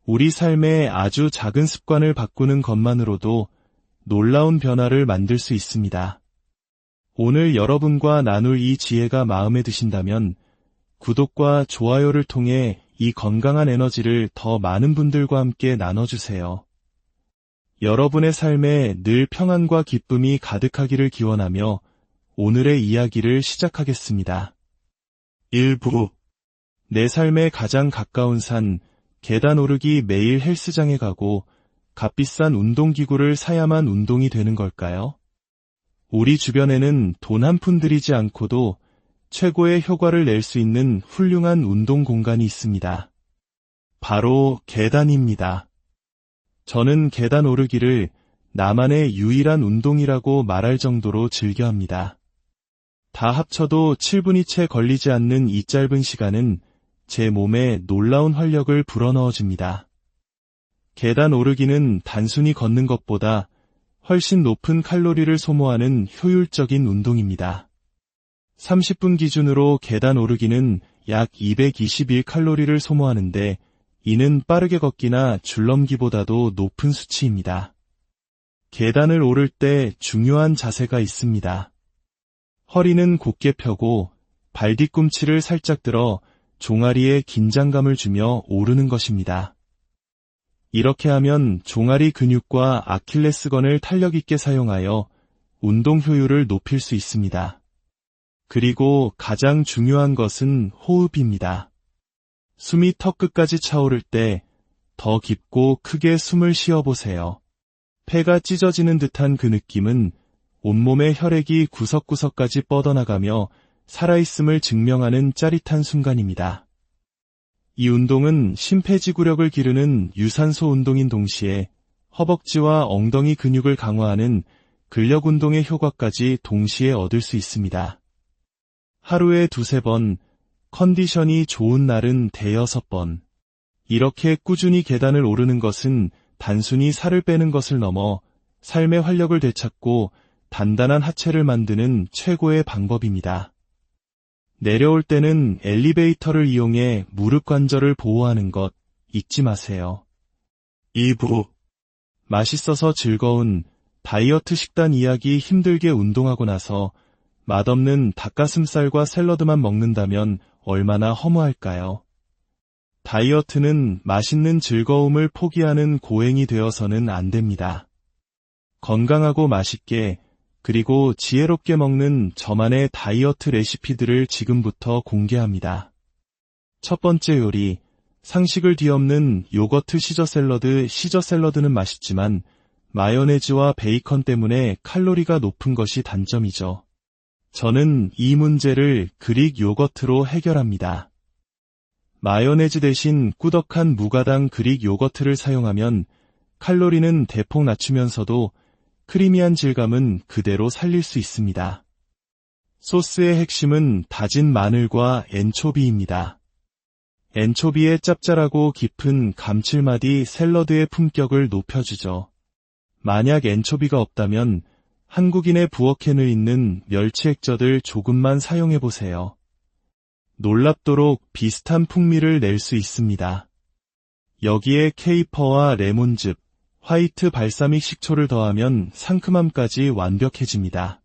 우리 삶의 아주 작은 습관을 바꾸는 것만으로도 놀라운 변화를 만들 수 있습니다. 오늘 여러분과 나눌 이 지혜가 마음에 드신다면 구독과 좋아요를 통해 이 건강한 에너지를 더 많은 분들과 함께 나눠주세요. 여러분의 삶에 늘 평안과 기쁨이 가득하기를 기원하며 오늘의 이야기를 시작하겠습니다. 1부. 내 삶에 가장 가까운 산, 계단 오르기. 매일 헬스장에 가고 값비싼 운동기구를 사야만 운동이 되는 걸까요? 우리 주변에는 돈 한 푼 들이지 않고도 최고의 효과를 낼 수 있는 훌륭한 운동 공간이 있습니다. 바로 계단입니다. 저는 계단 오르기를 나만의 유일한 운동이라고 말할 정도로 즐겨합니다. 다 합쳐도 7분이 채 걸리지 않는 이 짧은 시간은 제 몸에 놀라운 활력을 불어넣어줍니다. 계단 오르기는 단순히 걷는 것보다 훨씬 높은 칼로리를 소모하는 효율적인 운동입니다. 30분 기준으로 계단 오르기는 약 221칼로리를 소모하는데 이는 빠르게 걷기나 줄넘기보다도 높은 수치입니다. 계단을 오를 때 중요한 자세가 있습니다. 허리는 곧게 펴고 발 뒤꿈치를 살짝 들어 종아리에 긴장감을 주며 오르는 것입니다. 이렇게 하면 종아리 근육과 아킬레스건을 탄력 있게 사용하여 운동 효율을 높일 수 있습니다. 그리고 가장 중요한 것은 호흡입니다. 숨이 턱 끝까지 차오를 때 더 깊고 크게 숨을 쉬어보세요. 폐가 찢어지는 듯한 그 느낌은 온몸의 혈액이 구석구석까지 뻗어나가며 살아있음을 증명하는 짜릿한 순간입니다. 이 운동은 심폐지구력을 기르는 유산소 운동인 동시에 허벅지와 엉덩이 근육을 강화하는 근력 운동의 효과까지 동시에 얻을 수 있습니다. 하루에 2-3번, 컨디션이 좋은 날은 5-6번. 이렇게 꾸준히 계단을 오르는 것은 단순히 살을 빼는 것을 넘어 삶의 활력을 되찾고 단단한 하체를 만드는 최고의 방법입니다. 내려올 때는 엘리베이터를 이용해 무릎 관절을 보호하는 것 잊지 마세요. 2부. 맛있어서 즐거운 다이어트 식단 이야기. 힘들게 운동하고 나서 맛없는 닭가슴살과 샐러드만 먹는다면 얼마나 허무할까요? 다이어트는 맛있는 즐거움을 포기하는 고행이 되어서는 안 됩니다. 건강하고 맛있게 그리고 지혜롭게 먹는 저만의 다이어트 레시피들을 지금부터 공개합니다. 첫 번째 요리, 상식을 뒤엎는 요거트 시저 샐러드. 시저 샐러드는 맛있지만 마요네즈와 베이컨 때문에 칼로리가 높은 것이 단점이죠. 저는 이 문제를 그릭 요거트로 해결합니다. 마요네즈 대신 꾸덕한 무가당 그릭 요거트를 사용하면 칼로리는 대폭 낮추면서도 크리미한 질감은 그대로 살릴 수 있습니다. 소스의 핵심은 다진 마늘과 엔초비입니다. 엔초비의 짭짤하고 깊은 감칠맛이 샐러드의 품격을 높여주죠. 만약 엔초비가 없다면 한국인의 부엌에는 있는 멸치 액젓을 조금만 사용해보세요. 놀랍도록 비슷한 풍미를 낼 수 있습니다. 여기에 케이퍼와 레몬즙, 화이트 발사믹 식초를 더하면 상큼함까지 완벽해집니다.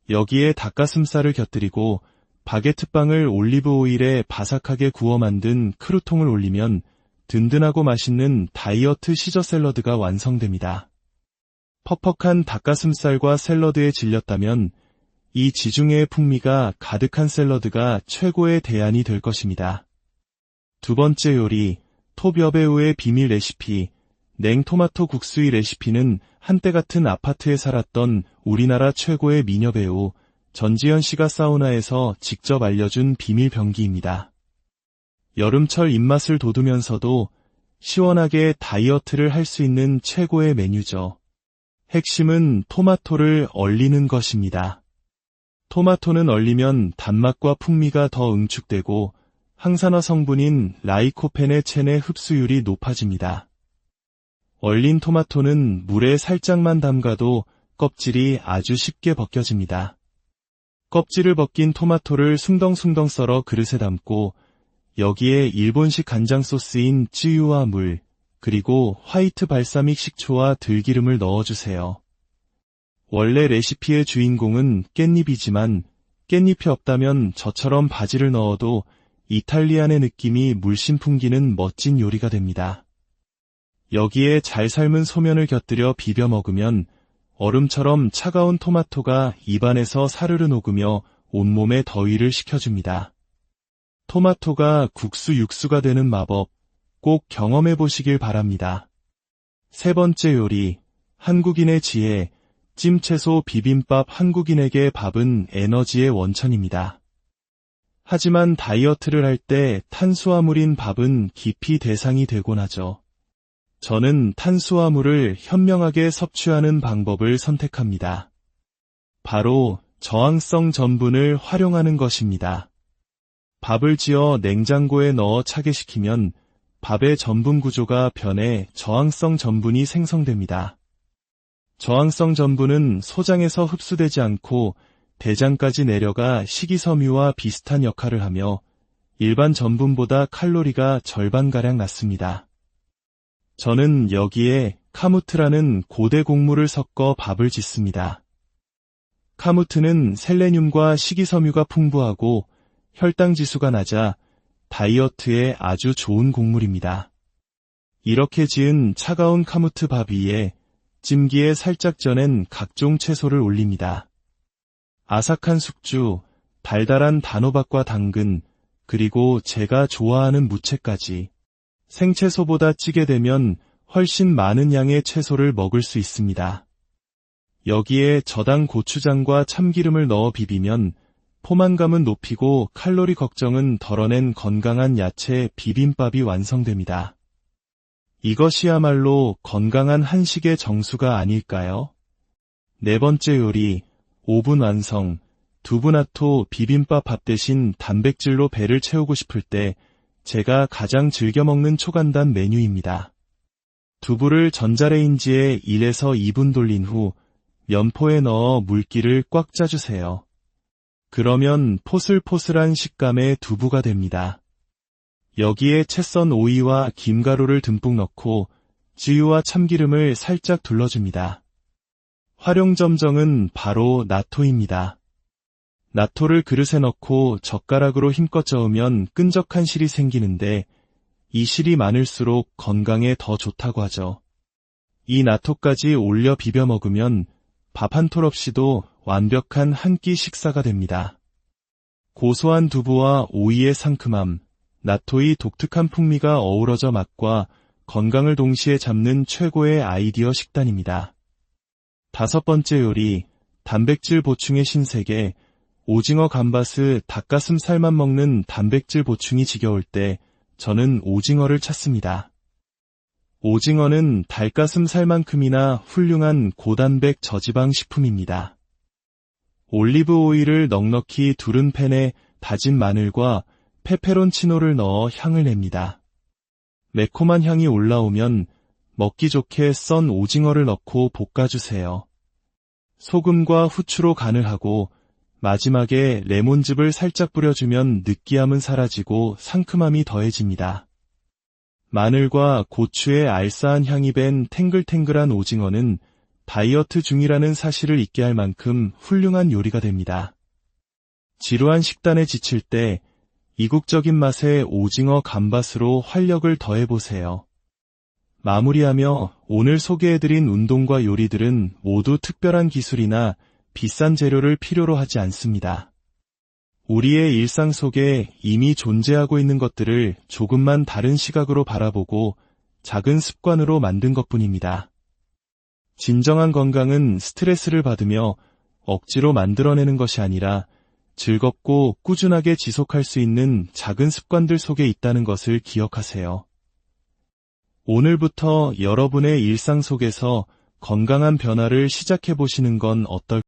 여기에 닭가슴살을 곁들이고 바게트빵을 올리브 오일에 바삭하게 구워 만든 크루통을 올리면 든든하고 맛있는 다이어트 시저 샐러드가 완성됩니다. 퍽퍽한 닭가슴살과 샐러드에 질렸다면 이 지중해의 풍미가 가득한 샐러드가 최고의 대안이 될 것입니다. 두 번째 요리, 톱 여배우의 비밀 레시피, 냉토마토 국수의 레시피는 한때 같은 아파트에 살았던 우리나라 최고의 미녀 배우 전지현 씨가 사우나에서 직접 알려준 비밀 병기입니다. 여름철 입맛을 돋우면서도 시원하게 다이어트를 할 수 있는 최고의 메뉴죠. 핵심은 토마토를 얼리는 것입니다. 토마토는 얼리면 단맛과 풍미가 더 응축되고 항산화 성분인 라이코펜의 체내 흡수율이 높아집니다. 얼린 토마토는 물에 살짝만 담가도 껍질이 아주 쉽게 벗겨집니다. 껍질을 벗긴 토마토를 숭덩숭덩 썰어 그릇에 담고 여기에 일본식 간장 소스인 쯔유와 물, 그리고 화이트 발사믹 식초와 들기름을 넣어주세요. 원래 레시피의 주인공은 깻잎이지만 깻잎이 없다면 저처럼 바지를 넣어도 이탈리안의 느낌이 물씬 풍기는 멋진 요리가 됩니다. 여기에 잘 삶은 소면을 곁들여 비벼 먹으면 얼음처럼 차가운 토마토가 입안에서 사르르 녹으며 온몸에 더위를 식혀줍니다. 토마토가 국수 육수가 되는 마법 꼭 경험해 보시길 바랍니다. 세 번째 요리, 한국인의 지혜, 찜채소 비빔밥. 한국인에게 밥은 에너지의 원천입니다. 하지만 다이어트를 할 때 탄수화물인 밥은 기피 대상이 되곤 하죠. 저는 탄수화물을 현명하게 섭취하는 방법을 선택합니다. 바로 저항성 전분을 활용하는 것입니다. 밥을 지어 냉장고에 넣어 차게 식히면 밥의 전분 구조가 변해 저항성 전분이 생성됩니다. 저항성 전분은 소장에서 흡수되지 않고 대장까지 내려가 식이섬유와 비슷한 역할을 하며 일반 전분보다 칼로리가 절반가량 낮습니다. 저는 여기에 카무트라는 고대 곡물을 섞어 밥을 짓습니다. 카무트는 셀레늄과 식이섬유가 풍부하고 혈당 지수가 낮아 다이어트에 아주 좋은 곡물입니다. 이렇게 지은 차가운 카무트 밥 위에 찜기에 살짝 쪄낸 각종 채소를 올립니다. 아삭한 숙주, 달달한 단호박과 당근, 그리고 제가 좋아하는 무채까지. 생채소보다 찌게 되면 훨씬 많은 양의 채소를 먹을 수 있습니다. 여기에 저당 고추장과 참기름을 넣어 비비면 포만감은 높이고 칼로리 걱정은 덜어낸 건강한 야채 비빔밥이 완성됩니다. 이것이야말로 건강한 한식의 정수가 아닐까요? 네 번째 요리, 5분 완성. 두부나토 비빔밥. 밥 대신 단백질로 배를 채우고 싶을 때 제가 가장 즐겨 먹는 초간단 메뉴입니다. 두부를 전자레인지에 1에서 2분 돌린 후 면포에 넣어 물기를 꽉 짜주세요. 그러면 포슬포슬한 식감의 두부가 됩니다. 여기에 채 썬 오이와 김가루를 듬뿍 넣고 쯔유와 참기름을 살짝 둘러줍니다. 활용점정은 바로 나토입니다. 나토를 그릇에 넣고 젓가락으로 힘껏 저으면 끈적한 실이 생기는데 이 실이 많을수록 건강에 더 좋다고 하죠. 이 나토까지 올려 비벼 먹으면 밥 한 톨 없이도 완벽한 한 끼 식사가 됩니다. 고소한 두부와 오이의 상큼함, 나토의 독특한 풍미가 어우러져 맛과 건강을 동시에 잡는 최고의 아이디어 식단입니다. 다섯 번째 요리, 단백질 보충의 신세계, 오징어 감바스. 닭가슴살만 먹는 단백질 보충이 지겨울 때 저는 오징어를 찾습니다. 오징어는 닭가슴살만큼이나 훌륭한 고단백 저지방 식품입니다. 올리브 오일을 넉넉히 두른 팬에 다진 마늘과 페페론치노를 넣어 향을 냅니다. 매콤한 향이 올라오면 먹기 좋게 썬 오징어를 넣고 볶아주세요. 소금과 후추로 간을 하고 마지막에 레몬즙을 살짝 뿌려주면 느끼함은 사라지고 상큼함이 더해집니다. 마늘과 고추의 알싸한 향이 밴 탱글탱글한 오징어는 다이어트 중이라는 사실을 잊게 할 만큼 훌륭한 요리가 됩니다. 지루한 식단에 지칠 때 이국적인 맛의 오징어 감바스로 활력을 더해보세요. 마무리하며 오늘 소개해드린 운동과 요리들은 모두 특별한 기술이나 비싼 재료를 필요로 하지 않습니다. 우리의 일상 속에 이미 존재하고 있는 것들을 조금만 다른 시각으로 바라보고 작은 습관으로 만든 것뿐입니다. 진정한 건강은 스트레스를 받으며 억지로 만들어내는 것이 아니라 즐겁고 꾸준하게 지속할 수 있는 작은 습관들 속에 있다는 것을 기억하세요. 오늘부터 여러분의 일상 속에서 건강한 변화를 시작해 보시는 건 어떨까요?